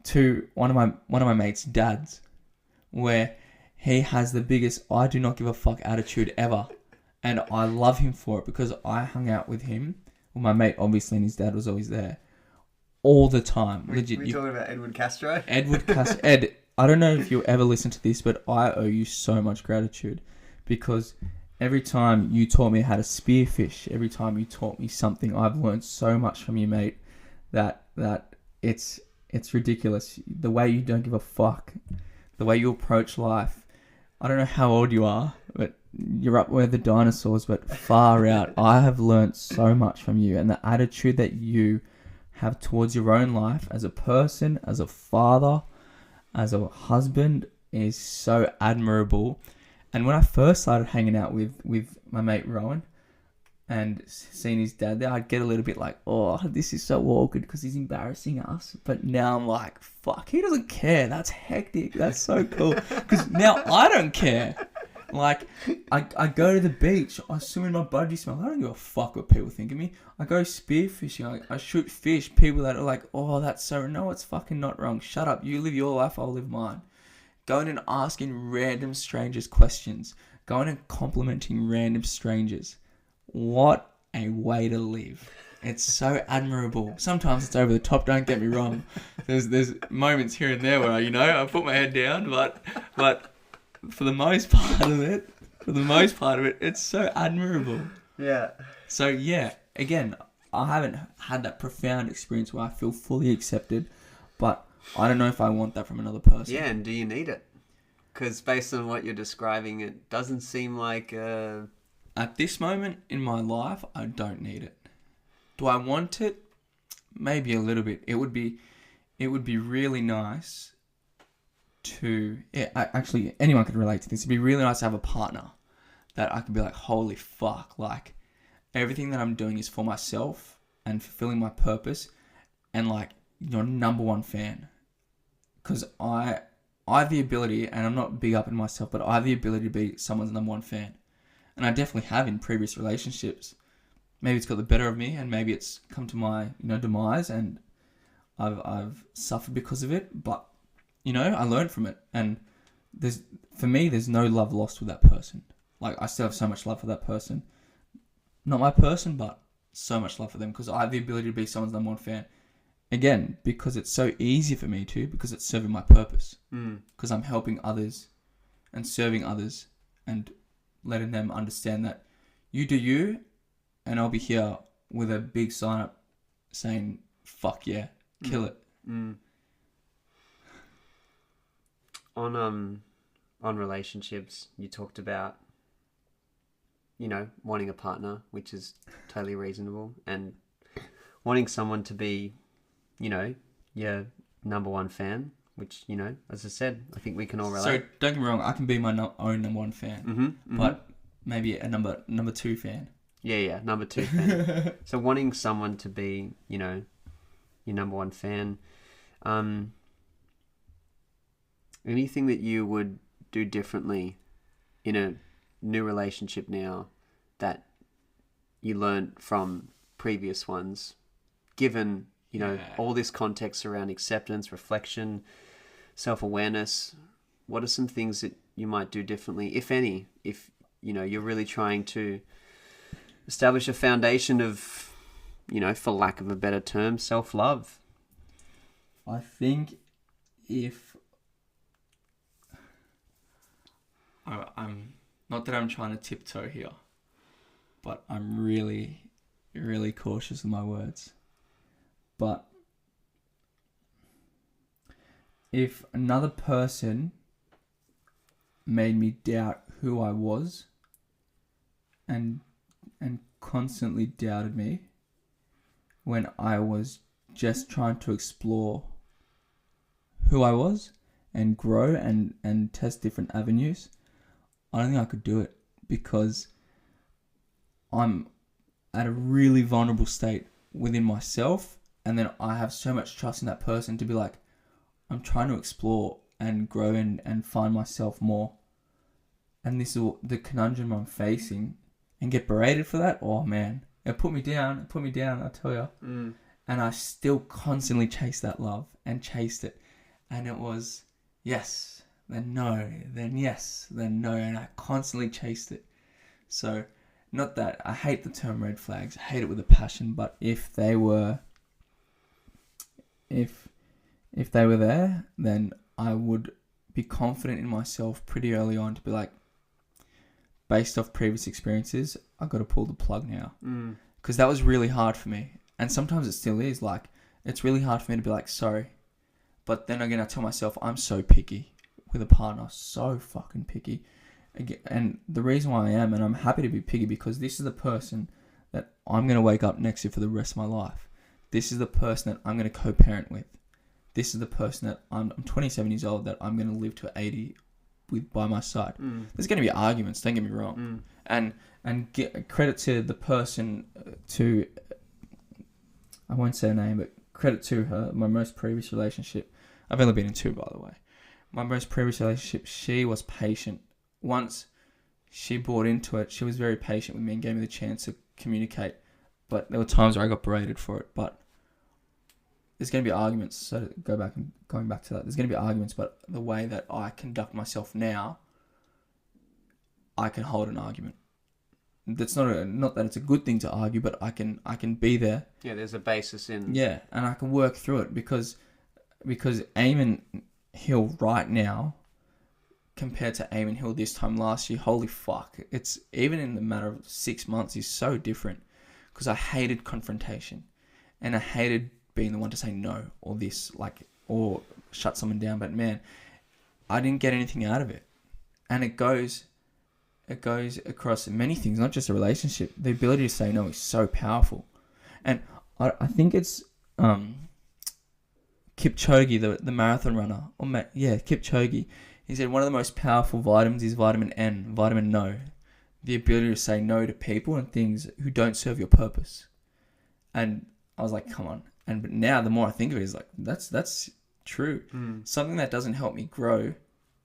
Two, one of my mates' dads, where he has the biggest I do not give a fuck attitude ever. And I love him for it because I hung out with him. Well, my mate, obviously, and his dad was always there. All the time. Legit. We're talking about Edward Castro? Ed, I don't know if you'll ever listen to this, but I owe you so much gratitude. Because every time you taught me how to spearfish, every time you taught me something, I've learned so much from you, mate, that it's ridiculous. The way you don't give a fuck. The way you approach life. I don't know how old you are, but you're up with the dinosaurs, but far out. I have learnt so much from you, and the attitude that you have towards your own life as a person, as a father, as a husband is so admirable. And when I first started hanging out with my mate Rowan and seeing his dad there, I'd get a little bit like, oh, this is so awkward because he's embarrassing us. But now I'm like, fuck, he doesn't care. That's hectic. That's so cool. Because now I don't care. Like, I go to the beach, I swim in my budgie smell. I don't give a fuck what people think of me. I go spearfishing, I shoot fish. People that are like, oh, that's so... No, it's fucking not wrong. Shut up. You live your life, I'll live mine. Going and asking random strangers questions. Going and complimenting random strangers. What a way to live. It's so admirable. Sometimes it's over the top, don't get me wrong. There's moments here and there where, I put my head down, but for the most part of it, it's so admirable. Yeah. So, yeah, again, I haven't had that profound experience where I feel fully accepted, but I don't know if I want that from another person. Yeah, and do you need it? Because based on what you're describing, it doesn't seem like... At this moment in my life, I don't need it. Do I want it? Maybe a little bit. It would be really nice to... Yeah, actually, anyone could relate to this. It'd be really nice to have a partner that I could be like, holy fuck, like, everything that I'm doing is for myself and fulfilling my purpose and, like, your number one fan. Because I have the ability, and I'm not big up in myself, but I have the ability to be someone's number one fan. And I definitely have in previous relationships. Maybe it's got the better of me, and maybe it's come to my, demise, and I've suffered because of it. But, I learned from it. And for me, there's no love lost with that person. Like, I still have so much love for that person. Not my person, but so much love for them, because I have the ability to be someone's number one fan. Again, because it's so easy for me to, because it's serving my purpose. Because I'm helping others and serving others and letting them understand that you do you, and I'll be here with a big sign up saying, fuck yeah, kill it. On relationships, you talked about, wanting a partner, which is totally reasonable, and wanting someone to be, your number one fan, which, as I said, I think we can all relate. So don't get me wrong, I can be my own number one fan, but maybe a number two fan. Yeah, number two fan. So wanting someone to be, your number one fan. Anything that you would do differently in a new relationship now that you learned from previous ones, given, all this context around acceptance, reflection, self-awareness? What are some things that you might do differently, if any, if, you're really trying to establish a foundation of, for lack of a better term, self-love? I think if I'm not that I'm trying to tiptoe here, but I'm really, really cautious with my words. But if another person made me doubt who I was and constantly doubted me when I was just trying to explore who I was and grow and test different avenues, I don't think I could do it, because I'm at a really vulnerable state within myself, and then I have so much trust in that person to be like, I'm trying to explore and grow and find myself more. And this is the conundrum I'm facing, and get berated for that. Oh man, it put me down, I tell you. And I still constantly chased that love and chased it. And it was yes, then no, then yes, then no. And I constantly chased it. So not that I hate the term red flags, I hate it with a passion, but if they were there, then I would be confident in myself pretty early on to be like, based off previous experiences, I got to pull the plug now. Because that was really hard for me. And sometimes it still is. Like, it's really hard for me to be like, sorry. But then again, I tell myself, I'm so picky with a partner. So fucking picky. And the reason why I am, and I'm happy to be picky, because this is the person that I'm going to wake up next to for the rest of my life. This is the person that I'm going to co-parent with. This is the person that I'm 27 years old, that I'm going to live to 80 with by my side. There's going to be arguments, don't get me wrong. And get credit to the person, to, I won't say her name, but credit to her, my most previous relationship. I've only been in 2, by the way. My most previous relationship, she was patient. Once she bought into it, she was very patient with me and gave me the chance to communicate. But there were times where I got berated for it. But there's going to be arguments. So going back to that, there's going to be arguments. But the way that I conduct myself now, I can hold an argument. That's not that it's a good thing to argue, but I can be there. Yeah, there's a basis in. Yeah, and I can work through it because Ayman Hill right now, compared to Ayman Hill this time last year, holy fuck! It's even in the matter of 6 months is so different, because I hated confrontation, and I hated being the one to say no or this, or shut someone down. But man, I didn't get anything out of it, and it goes across many things, not just a relationship. The ability to say no is so powerful, and I think it's Kipchoge, the marathon runner, Kipchoge. He said one of the most powerful vitamins is vitamin N, vitamin no. The ability to say no to people and things who don't serve your purpose. And I was like, come on. But now the more I think of it, is like, that's true. Something that doesn't help me grow,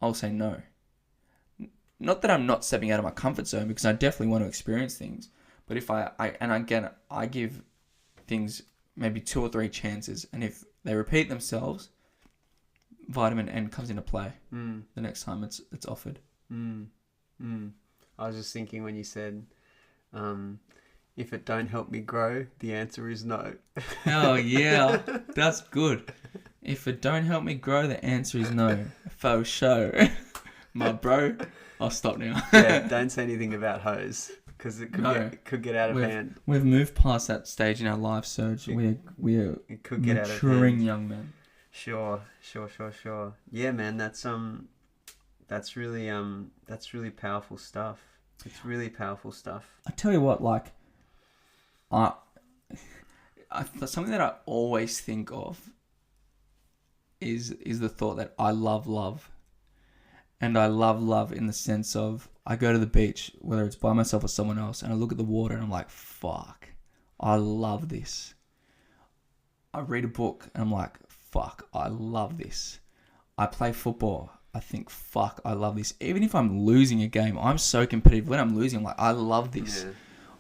I'll say no. not that I'm not stepping out of my comfort zone, because I definitely want to experience things. But if I give things maybe 2 or 3 chances, and if they repeat themselves, vitamin N comes into play the next time it's offered. I was just thinking when you said, if it don't help me grow, the answer is no. Oh yeah, that's good. If it don't help me grow, the answer is no. Faux show. My bro, I'll stop now. Yeah, don't say anything about hoes, because it could get out of hand. We've moved past that stage in our life, Serge. We're It could get out of maturing hand. young men. Sure. Yeah, man, that's really powerful stuff. It's really powerful stuff. I tell you what, like, something that I always think of is the thought that I love love. And I love love in the sense of, I go to the beach, whether it's by myself or someone else, and I look at the water and I'm like, fuck, I love this. I read a book and I'm like, fuck, I love this. I play football. I think, fuck, I love this. Even if I'm losing a game, I'm so competitive. When I'm losing, I'm like, I love this. Yeah.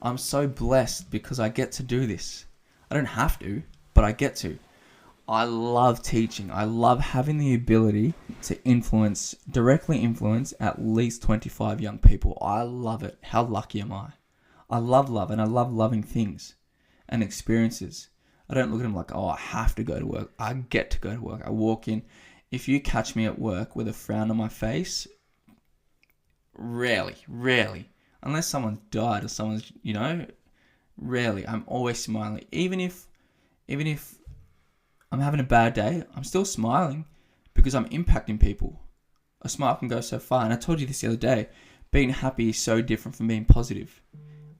I'm so blessed because I get to do this. I don't have to, but I get to. I love teaching. I love having the ability to directly influence at least 25 young people. I love it. How lucky am I? I love love, and I love loving things and experiences. I don't look at them like, oh, I have to go to work. I get to go to work. I walk in. If you catch me at work with a frown on my face, rarely, unless someone's died or someone's, rarely. I'm always smiling. Even if I'm having a bad day, I'm still smiling because I'm impacting people. A smile can go so far. And I told you this the other day, being happy is so different from being positive.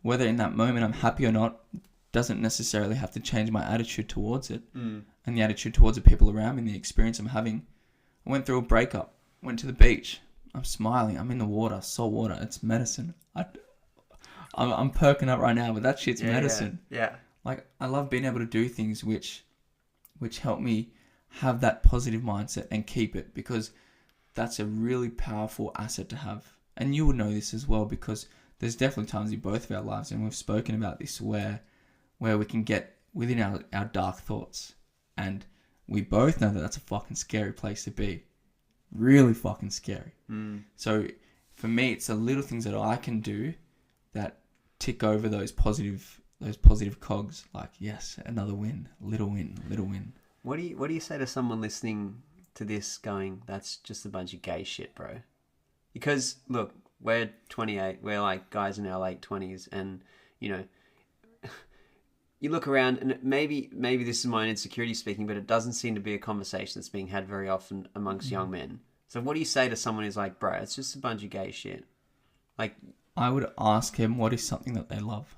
Whether in that moment I'm happy or not doesn't necessarily have to change my attitude towards it and the attitude towards the people around me and the experience I'm having. I went through a breakup, went to the beach. I'm smiling. I'm in the water, salt water. It's medicine. I'm perking up right now, but that shit's medicine. Yeah. Like, I love being able to do things which help me have that positive mindset and keep it, because that's a really powerful asset to have. And you would know this as well, because there's definitely times in both of our lives, and we've spoken about this, where we can get within our dark thoughts. And we both know that that's a fucking scary place to be. Really fucking scary. So for me, it's the little things that I can do that tick over those positive cogs. Like, yes, another win, little win. What do you say to someone listening to this going, that's just a bunch of gay shit, bro? Because look, we're 28, we're like guys in our late 20s, and you look around, and maybe this is my insecurity speaking, but it doesn't seem to be a conversation that's being had very often amongst young men. So what do you say to someone who's like, bro, it's just a bunch of gay shit? Like, I would ask him, what is something that they love?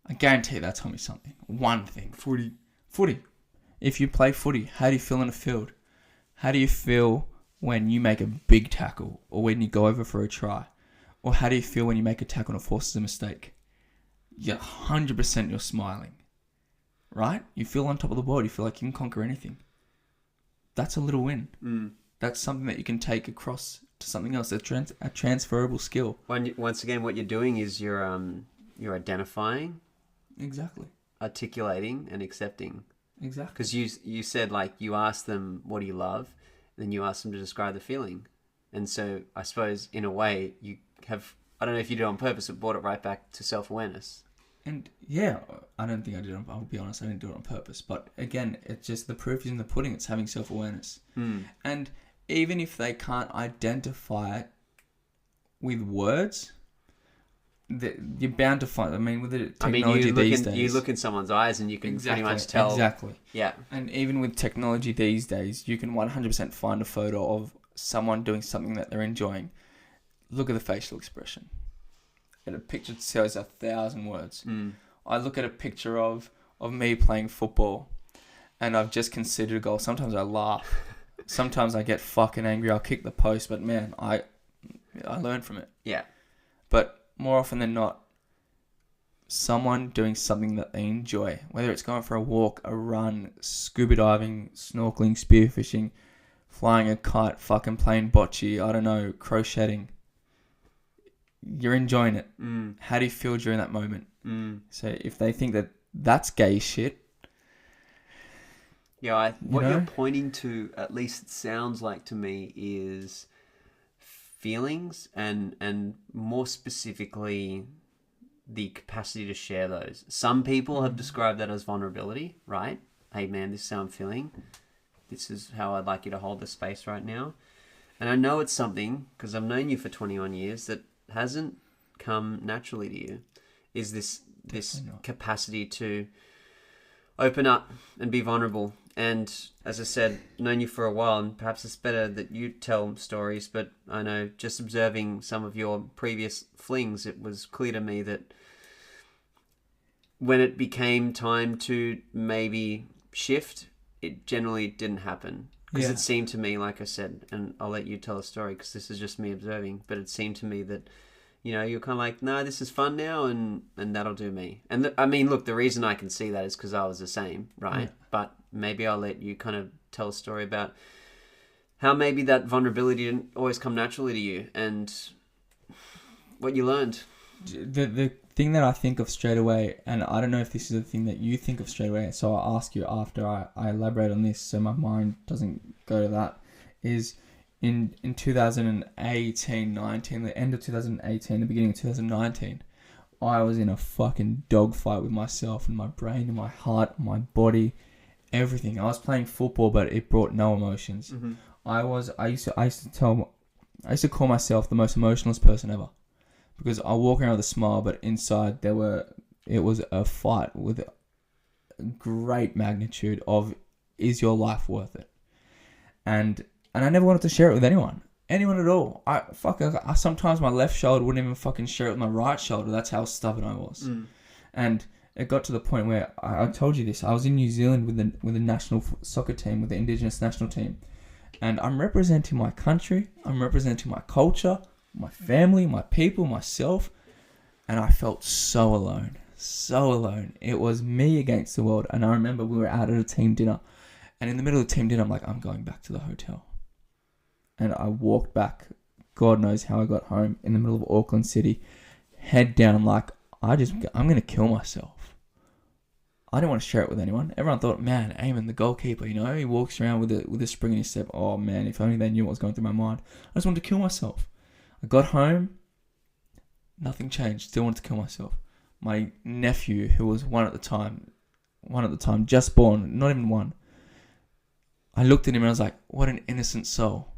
I guarantee they'll tell me something. One thing. Footy. If you play footy, how do you feel in a field? How do you feel when you make a big tackle, or when you go over for a try? Or how do you feel when you make a tackle and it forces a mistake? You're 100% you're smiling, right? You feel on top of the world. You feel like you can conquer anything. That's a little win. That's something that you can take across to something else. A transferable skill. Once again, what you're doing is you're identifying, exactly, articulating, and accepting. Exactly. Because you said, like, you asked them, what do you love? And then you asked them to describe the feeling. And so I suppose in a way you have, I don't know if you did it on purpose, but brought it right back to self-awareness. And yeah, I don't think I did it. I'll be honest, I didn't do it on purpose. But again, it's just the proof is in the pudding. It's having self-awareness. And even if they can't identify it with words, you're bound to find. I mean, with the technology these days, you look in someone's eyes and you can pretty much tell. Exactly. Yeah. And even with technology these days, you can 100% find a photo of someone doing something that they're enjoying. Look at the facial expression. And a picture tells 1,000 words. I look at a picture of me playing football, and I've just conceded a goal. Sometimes I laugh. Sometimes I get fucking angry. I'll kick the post, but man, I learn from it. Yeah. But more often than not, someone doing something that they enjoy, whether it's going for a walk, a run, scuba diving, snorkeling, spearfishing, flying a kite, fucking playing bocce, I don't know, crocheting, you're enjoying it. Mm. How do you feel during that moment? Mm. So if they think that that's gay shit, Yeah, what know? you're pointing to, at least it sounds like to me, is feelings and more specifically the capacity to share those. Some people have described that as vulnerability, right? Hey man, this is how I'm feeling. This is how I'd like you to hold the space right now. And I know it's something, because I've known you for 21 years, that hasn't come naturally to you, is this capacity to open up and be vulnerable. And as I said, known you for a while, and perhaps it's better that you tell stories, but I know just observing some of your previous flings, it was clear to me that when it became time to maybe shift, it generally didn't happen. Because it seemed to me, like I said, and I'll let you tell a story because this is just me observing, but it seemed to me that, you know, you're kind of like, no, this is fun now, and that'll do me. And I mean, look, the reason I can see that is because I was the same, right? Yeah. But maybe I'll let you kind of tell a story about how maybe that vulnerability didn't always come naturally to you and what you learned. The thing that I think of straight away, and I don't know if this is the thing that you think of straight away, so I'll ask you after I elaborate on this so my mind doesn't go to that, is in 2018, 19, the end of 2018, the beginning of 2019, I was in a fucking dogfight with myself and my brain and my heart, my body, everything. I was playing football, but it brought no emotions. Mm-hmm. I used to call myself the most emotionless person ever, because I walk around with a smile, but inside it was a fight with great magnitude of, is your life worth it? And I never wanted to share it with anyone at all. I sometimes my left shoulder wouldn't even fucking share it with my right shoulder. That's how stubborn I was. And it got to the point where I told you this. I was in New Zealand with the national soccer team, with the Indigenous national team, and I'm representing my country. I'm representing my culture, my family, my people, myself, and I felt so alone. So alone. It was me against the world. And I remember we were out at a team dinner, and in the middle of the team dinner, I'm like, I'm going back to the hotel. And I walked back. God knows how I got home in the middle of Auckland City, head down, like, I'm going to kill myself. I didn't want to share it with anyone. Everyone thought, man, Ayman, the goalkeeper, you know, he walks around with a spring in his step. Oh man, if only they knew what was going through my mind. I just wanted to kill myself. I got home, nothing changed. Still wanted to kill myself. My nephew, who was one at the time, just born, not even one. I looked at him and I was like, what an innocent soul.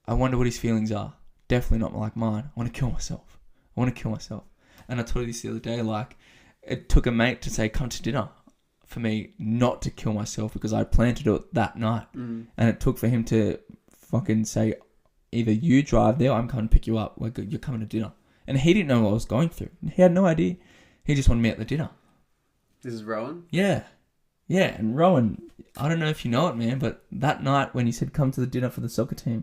I wonder what his feelings are. Definitely not like mine. I want to kill myself. And I told you this the other day, like, it took a mate to say, come to dinner, for me not to kill myself, because I planned to do it that night. And it took for him to fucking say, either you drive there or I'm coming to pick you up. Like, you're coming to dinner. And he didn't know what I was going through. He had no idea. He just wanted me at the dinner. This is Rowan? Yeah. Yeah, and Rowan, I don't know if you know it, man, but that night when he said come to the dinner for the soccer team,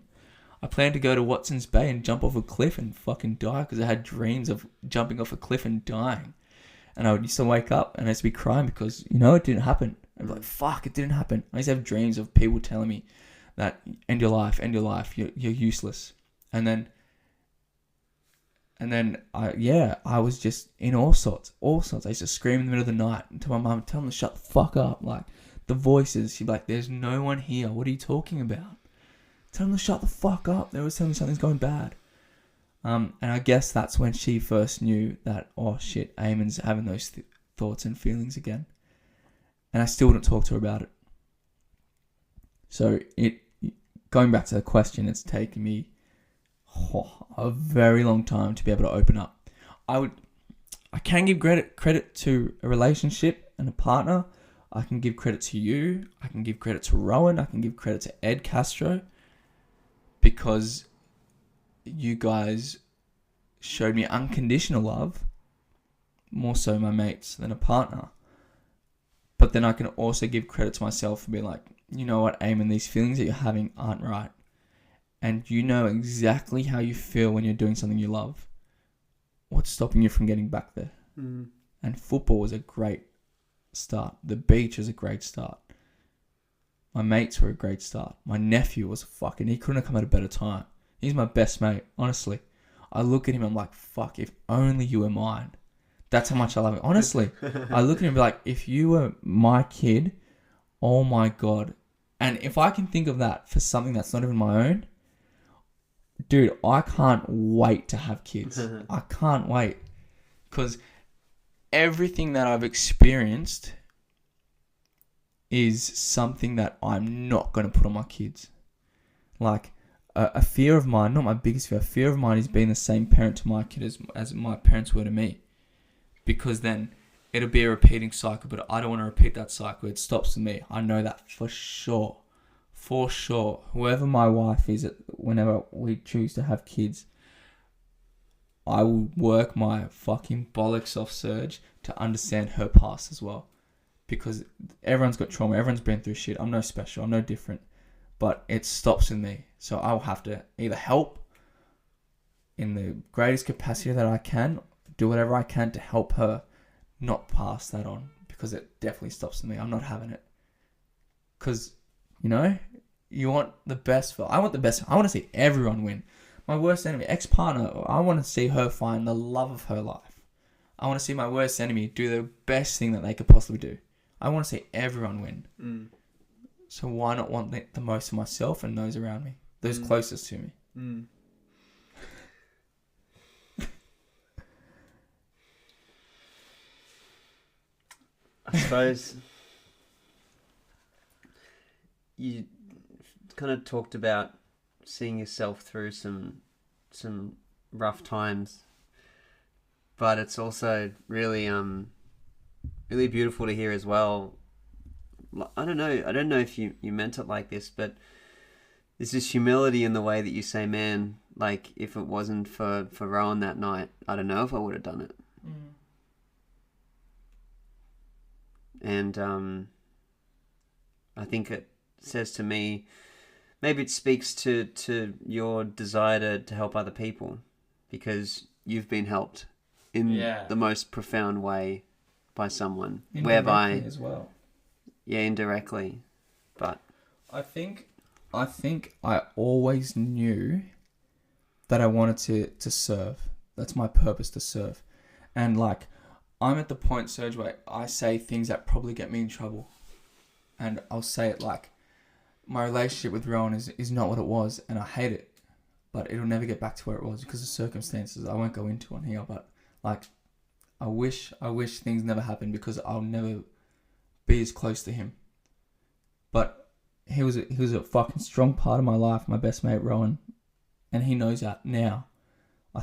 I planned to go to Watson's Bay and jump off a cliff and fucking die, because I had dreams of jumping off a cliff and dying. And I used to wake up and I used to be crying because, you know, it didn't happen. I'd be like, fuck, it didn't happen. I used to have dreams of people telling me that end your life, you're useless. And then I was just in all sorts. I used to scream in the middle of the night to my mum, tell them to shut the fuck up. Like, the voices, she'd be like, there's no one here. What are you talking about? Tell them to shut the fuck up. They always telling me something's going bad. And I guess that's when she first knew that, oh shit, Ayman's having those thoughts and feelings again. And I still wouldn't talk to her about it. So going back to the question, it's taken me a very long time to be able to open up. I can give credit to a relationship and a partner. I can give credit to you. I can give credit to Rowan. I can give credit to Ed Castro, because you guys showed me unconditional love, more so my mates than a partner. But then I can also give credit to myself and be like, you know what, Ayman, these feelings that you're having aren't right. And you know exactly how you feel when you're doing something you love. What's stopping you from getting back there? And football was a great start. The beach was a great start. My mates were a great start. My nephew was he couldn't have come at a better time. He's my best mate, honestly. I look at him, I'm like, fuck, if only you were mine. That's how much I love him. Honestly, I look at him and be like, if you were my kid, oh my God. And if I can think of that for something that's not even my own, dude, I can't wait to have kids. I can't wait. Because everything that I've experienced is something that I'm not going to put on my kids. Like, a fear of mine, not my biggest fear, a fear of mine is being the same parent to my kid as my parents were to me. Because then it'll be a repeating cycle, but I don't want to repeat that cycle. It stops with me. I know that for sure. For sure. Whoever my wife is, whenever we choose to have kids, I will work my fucking bollocks off, Serge, to understand her past as well. Because everyone's got trauma. Everyone's been through shit. I'm no special. I'm no different. But it stops with me. So I'll have to either help in the greatest capacity that I can, do whatever I can to help her not pass that on. Because it definitely stops with me. I'm not having it. Because, you know, you want the best I want the best. I want to see everyone win. My worst enemy, ex-partner, I want to see her find the love of her life. I want to see my worst enemy do the best thing that they could possibly do. I want to see everyone win. So why not want the most for myself and those around me? Those closest to me. I suppose you kind of talked about seeing yourself through some rough times, but it's also really really beautiful to hear as well. I don't know if you meant it like this, but there's this humility in the way that you say, man, like, if it wasn't for Rowan that night, I don't know if I would have done it. And I think it says to me, maybe it speaks to your desire to help other people, because you've been helped in the most profound way by someone. Whereby as well. Yeah, indirectly. But I think I always knew that I wanted to serve. That's my purpose, to serve. And like, I'm at the point, Serge, where I say things that probably get me in trouble. And I'll say it like, my relationship with Rowan is not what it was, and I hate it. But it'll never get back to where it was because of circumstances I won't go into on here. But like, I wish things never happened, because I'll never be as close to him. But he was a fucking strong part of my life, my best mate Rowan, and he knows that now. I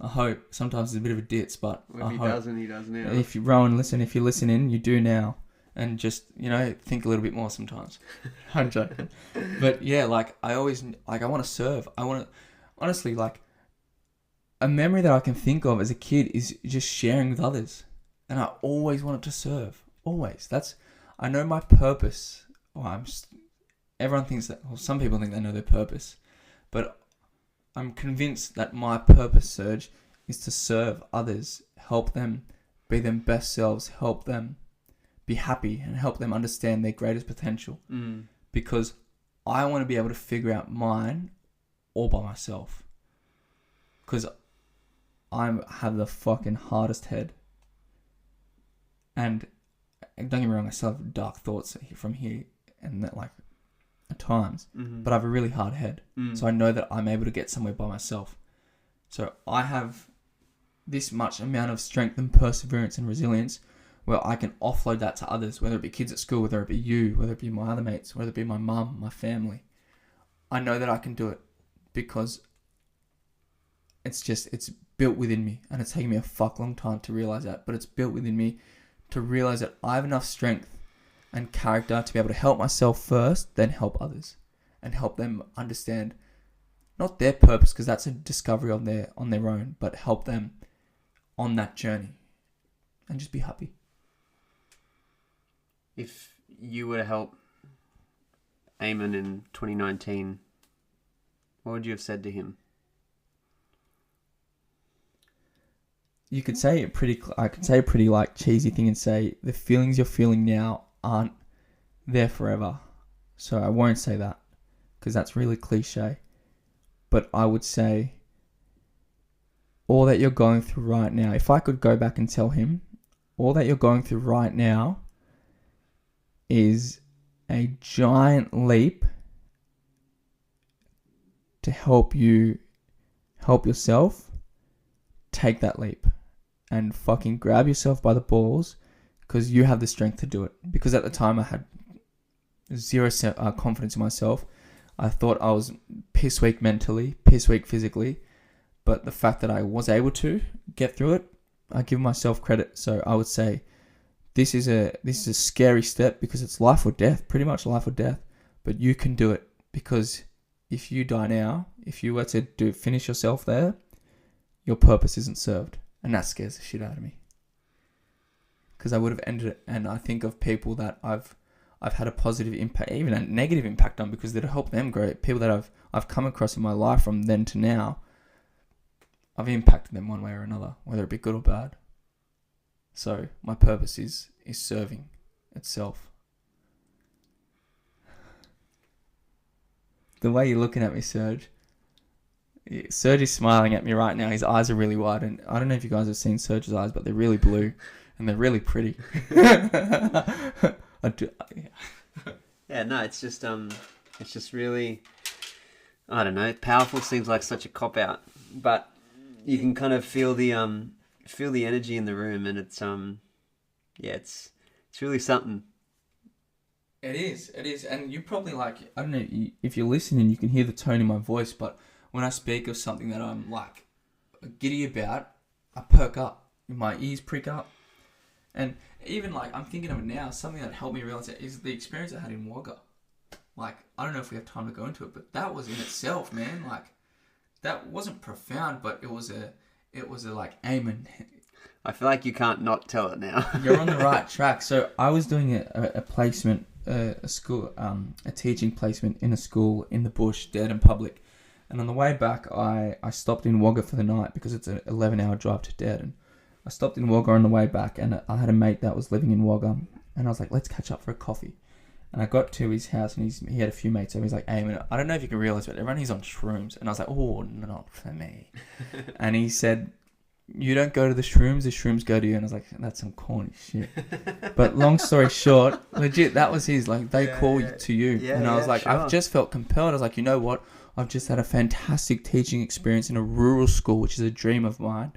hope. Sometimes it's a bit of a ditz, but well, if he doesn't, he does now. If you, Rowan, listen, if you're listening, you do now. And just, you know, think a little bit more sometimes. I'm joking. But yeah, like, I always, like, I want to serve. I want to, honestly, like, a memory that I can think of as a kid is just sharing with others. And I always wanted to serve. Always. I know my purpose. Well, everyone thinks that, well, some people think they know their purpose. But I'm convinced that my purpose, Serge, is to serve others, help them be their best selves, help them be happy, and help them understand their greatest potential. Because I want to be able to figure out mine all by myself. Because I have the fucking hardest head. And don't get me wrong, I still have dark thoughts from here and that, like, at times. But I have a really hard head. So I know that I'm able to get somewhere by myself. So I have this much amount of strength and perseverance and resilience where I can offload that to others, whether it be kids at school, whether it be you, whether it be my other mates, whether it be my mum, my family. I know that I can do it because it's built within me, and it's taken me a fuck long time to realize that, but it's built within me to realize that I have enough strength and character to be able to help myself first, then help others and help them understand not their purpose, because that's a discovery on their own, but help them on that journey and just be happy. If you were to help Ayman in 2019, what would you have said to him? You could say it I could say a pretty like cheesy thing and say the feelings you're feeling now aren't there forever. So I won't say that because that's really cliche. But I would say all that you're going through right now, if I could go back and tell him, all that you're going through right now is a giant leap to help you help yourself take that leap and fucking grab yourself by the balls, because you have the strength to do it. Because at the time I had zero confidence in myself. I thought I was piss weak mentally, piss weak physically, but the fact that I was able to get through it, I give myself credit. So I would say this is a scary step, because it's life or death, pretty much life or death, but you can do it. Because if you die now, if you were to finish yourself there, your purpose isn't served, and that scares the shit out of me. Because I would have ended it, and I think of people that I've had a positive impact, even a negative impact on, because it'll help them grow. People that I've come across in my life from then to now, I've impacted them one way or another, whether it be good or bad. So my purpose is serving itself. The way you're looking at me, Serge. Serge is smiling at me right now. His eyes are really wide, and I don't know if you guys have seen Serge's eyes, but they're really blue, and they're really pretty. Yeah, no, it's just really, I don't know, powerful seems like such a cop out, but you can kind of feel the energy in the room, and it's really something. It is, and you probably I don't know, if you're listening, you can hear the tone in my voice, but when I speak of something that I'm like giddy about, I perk up, my ears prick up, and even I'm thinking of it now, something that helped me realize it is the experience I had in Wagga. I don't know if we have time to go into it, but that was in itself, man, that wasn't profound, but it was a Ayman. I feel like you can't not tell it now. You're on the right track. So I was doing a placement, a school, a teaching placement in a school in the bush, dead and public. And on the way back, I stopped in Wagga for the night, because it's an 11-hour drive to Dead. I stopped in Wagga on the way back, and I had a mate that was living in Wagga, and I was like, let's catch up for a coffee. And I got to his house, and he had a few mates, so he's like, hey, man, I don't know if you can realize, but everyone he's on shrooms. And I was like, oh, not for me. And he said, you don't go to the shrooms go to you. And I was like, that's some corny shit. But long story short, legit, that was his, they call to you. Yeah, and I was like, sure. I've just felt compelled. I was like, you know what? I've just had a fantastic teaching experience in a rural school, which is a dream of mine.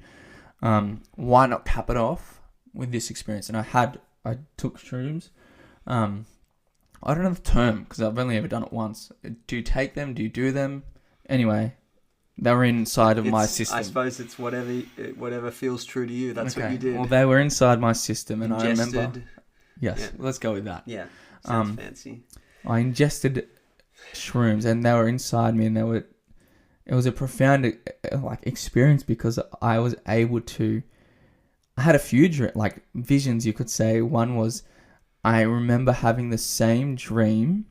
Why not cap it off with this experience? And I took shrooms. I don't know the term, because I've only ever done it once. Do you take them? Do you do them? Anyway, they were inside of my system. I suppose it's whatever feels true to you. That's what you did. Well, they were inside my system, and Ingested. I remember. Yes, Yeah. let's go with that. Yeah, sounds fancy. I ingested shrooms, and they were inside me, and it was a profound experience, because I was able to. I had a few visions, you could say. One was, I remember having the same dream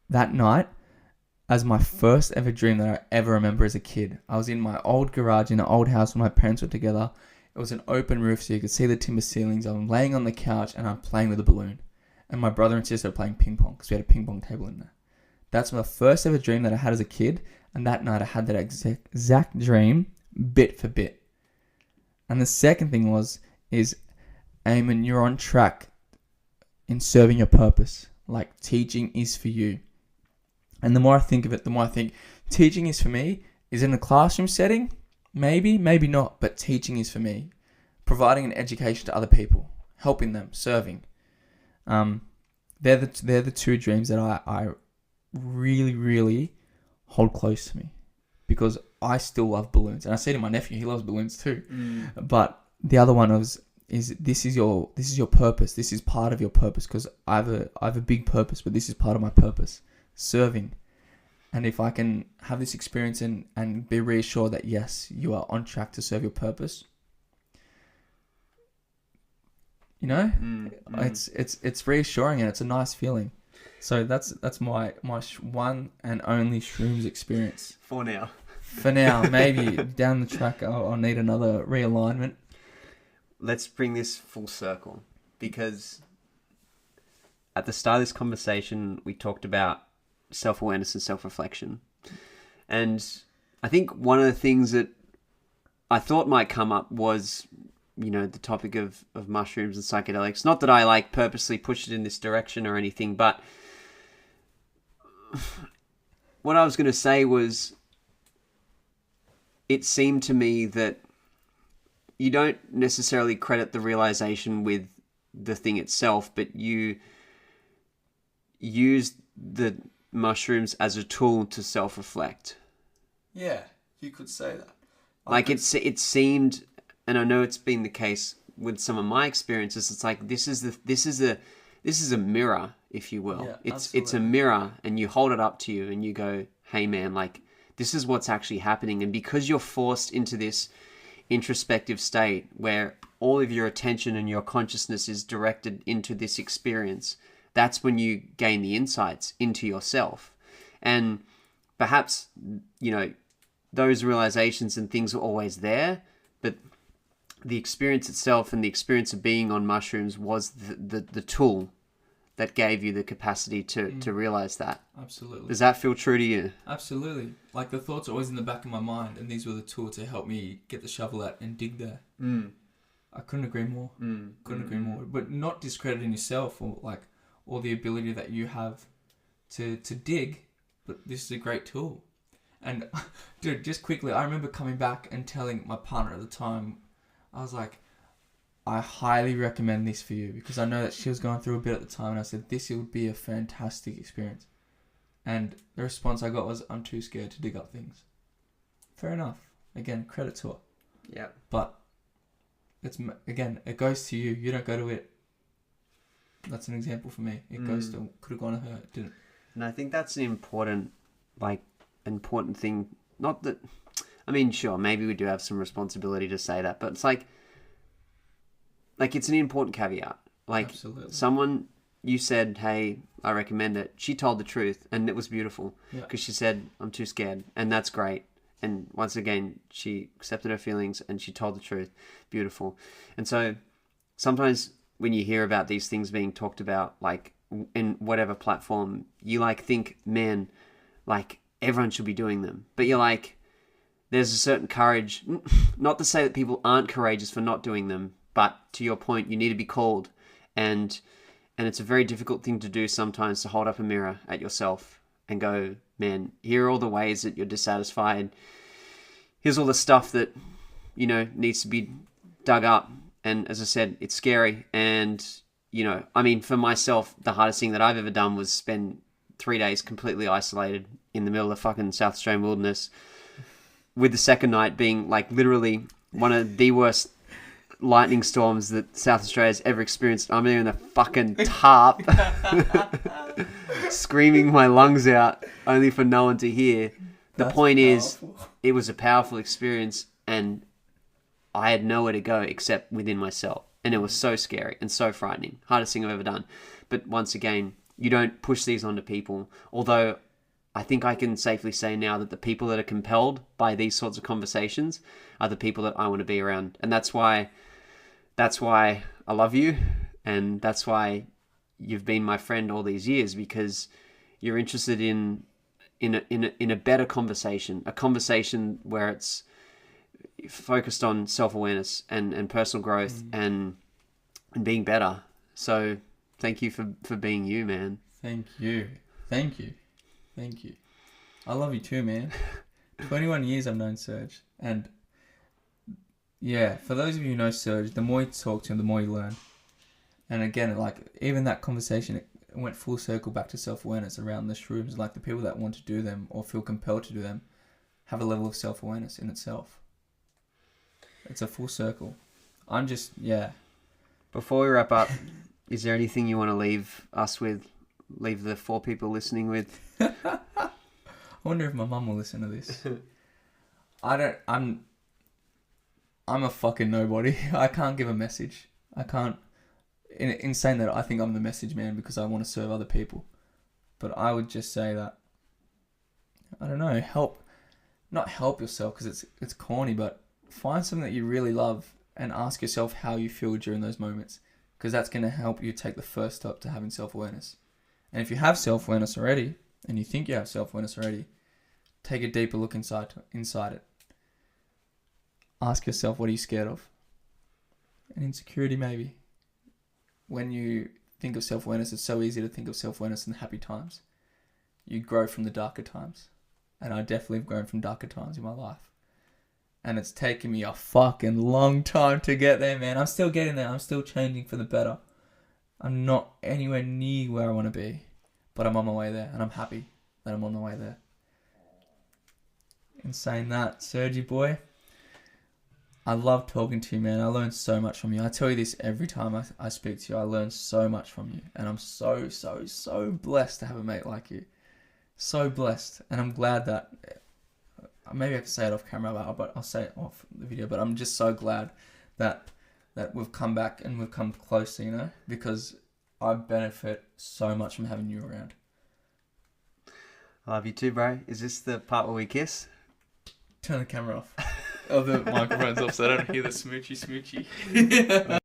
that night as my first ever dream that I ever remember as a kid. I was in my old garage in an old house when my parents were together. It was an open roof, so you could see the timber ceilings. I'm laying on the couch, and I'm playing with a balloon. And my brother and sister are playing ping pong, because we had a ping pong table in there. That's my first ever dream that I had as a kid. And that night I had that exact dream, bit for bit. And the second thing is, Ayman, you're on track in serving your purpose. Teaching is for you. And the more I think of it, the more I think teaching is for me. Is in a classroom setting? Maybe, maybe not. But teaching is for me. Providing an education to other people. Helping them. Serving. They're the two dreams that I really, really hold close to me. Because I still love balloons. And I say to my nephew, he loves balloons too. But the other one is this is your purpose. This is part of your purpose, because I have a big purpose, but this is part of my purpose, serving. And if I can have this experience and be reassured that yes, you are on track to serve your purpose, it's reassuring, and it's a nice feeling. So that's my one and only shrooms experience For now. For now, maybe down the track I'll need another realignment. Let's bring this full circle, because at the start of this conversation, we talked about self-awareness and self-reflection. And I think one of the things that I thought might come up was, the topic of mushrooms and psychedelics. Not that I like purposely pushed it in this direction or anything, but what I was going to say was, it seemed to me that you don't necessarily credit the realization with the thing itself, but you use the mushrooms as a tool to self-reflect. Yeah, you could say that. Like it seemed, and I know it's been the case with some of my experiences. It's like this is a mirror, if you will. Yeah, it's a mirror, and you hold it up to you, and you go, "Hey, man, like this is what's actually happening." And because you're forced into this introspective state where all of your attention and your consciousness is directed into this experience, that's when you gain the insights into yourself. And perhaps, those realizations and things were always there, but the experience itself and the experience of being on mushrooms was the tool that gave you the capacity to realize that. Absolutely. Does that feel true to you? Absolutely. Like the thoughts are always in the back of my mind, and these were the tools to help me get the shovel out and dig there. I couldn't agree more. Couldn't agree more. But not discrediting yourself or the ability that you have to dig, but this is a great tool. And dude, just quickly, I remember coming back and telling my partner at the time, I was like, I highly recommend this for you, because I know that she was going through a bit at the time, and I said, this would be a fantastic experience. And the response I got was, I'm too scared to dig up things. Fair enough. Again, credit to her. Yeah. But it goes to you. You don't go to it. That's an example for me. It goes to, could have gone to her, it didn't. And I think that's an important thing. Not that, sure, maybe we do have some responsibility to say that, but it's like it's an important caveat. Absolutely. Someone, you said, hey, I recommend it. She told the truth, and it was beautiful, because she said, I'm too scared, and that's great. And once again, she accepted her feelings and she told the truth. Beautiful. And so sometimes when you hear about these things being talked about, in whatever platform, you think, man, everyone should be doing them. But you're there's a certain courage, not to say that people aren't courageous for not doing them, but to your point, you need to be called. And it's a very difficult thing to do sometimes, to hold up a mirror at yourself and go, man, here are all the ways that you're dissatisfied. Here's all the stuff that, needs to be dug up. And as I said, it's scary. And, for myself, the hardest thing that I've ever done was spend 3 days completely isolated in the middle of the fucking South Australian wilderness, with the second night being literally one of the worst lightning storms that South Australia's ever experienced. I'm there in the fucking tarp, screaming my lungs out, only for no one to hear. The point is, it was a powerful experience, and I had nowhere to go except within myself. And it was so scary and so frightening. Hardest thing I've ever done. But once again, you don't push these onto people. Although I think I can safely say now that the people that are compelled by these sorts of conversations are the people that I want to be around. And that's why I love you. And that's why you've been my friend all these years, because you're interested in a better conversation, a conversation where it's focused on self-awareness and personal growth and being better. So thank you for being you, man. Thank you. I love you too, man. 21 years I've known Serge. And yeah, for those of you who know Serge, the more you talk to him, the more you learn. And again, even that conversation, it went full circle back to self-awareness around the shrooms. The people that want to do them or feel compelled to do them have a level of self-awareness in itself. It's a full circle. Before we wrap up, is there anything you want to leave us with? Leave the 4 people listening with? I wonder if my mum will listen to this. I'm a fucking nobody. I can't give a message. I can't. In saying that, I think I'm the message man because I want to serve other people. But I would just say that, I don't know, not help yourself because it's corny, but find something that you really love and ask yourself how you feel during those moments, because that's going to help you take the first step to having self-awareness. And if you have self-awareness already, and you think you have self-awareness already, take a deeper look inside it. ask yourself, what are you scared of? An insecurity, maybe. When you think of self-awareness, it's so easy to think of self-awareness in the happy times. You grow from the darker times. And I definitely have grown from darker times in my life. And it's taken me a fucking long time to get there, man. I'm still getting there. I'm still changing for the better. I'm not anywhere near where I want to be. But I'm on my way there. And I'm happy that I'm on the way there. In saying that, Sergi boy, I love talking to you, man. I learn so much from you. I tell you this every time I speak to you. I learn so much from you. And I'm so, so, so blessed to have a mate like you. So blessed. And I'm glad that... Maybe I can say it off camera, but I'll say it off the video. But I'm just so glad that we've come back and we've come closer, you know? Because I benefit so much from having you around. I love you too, bro. Is this the part where we kiss? Turn the camera off. Oh, the microphone's off, so I don't hear the smoochy.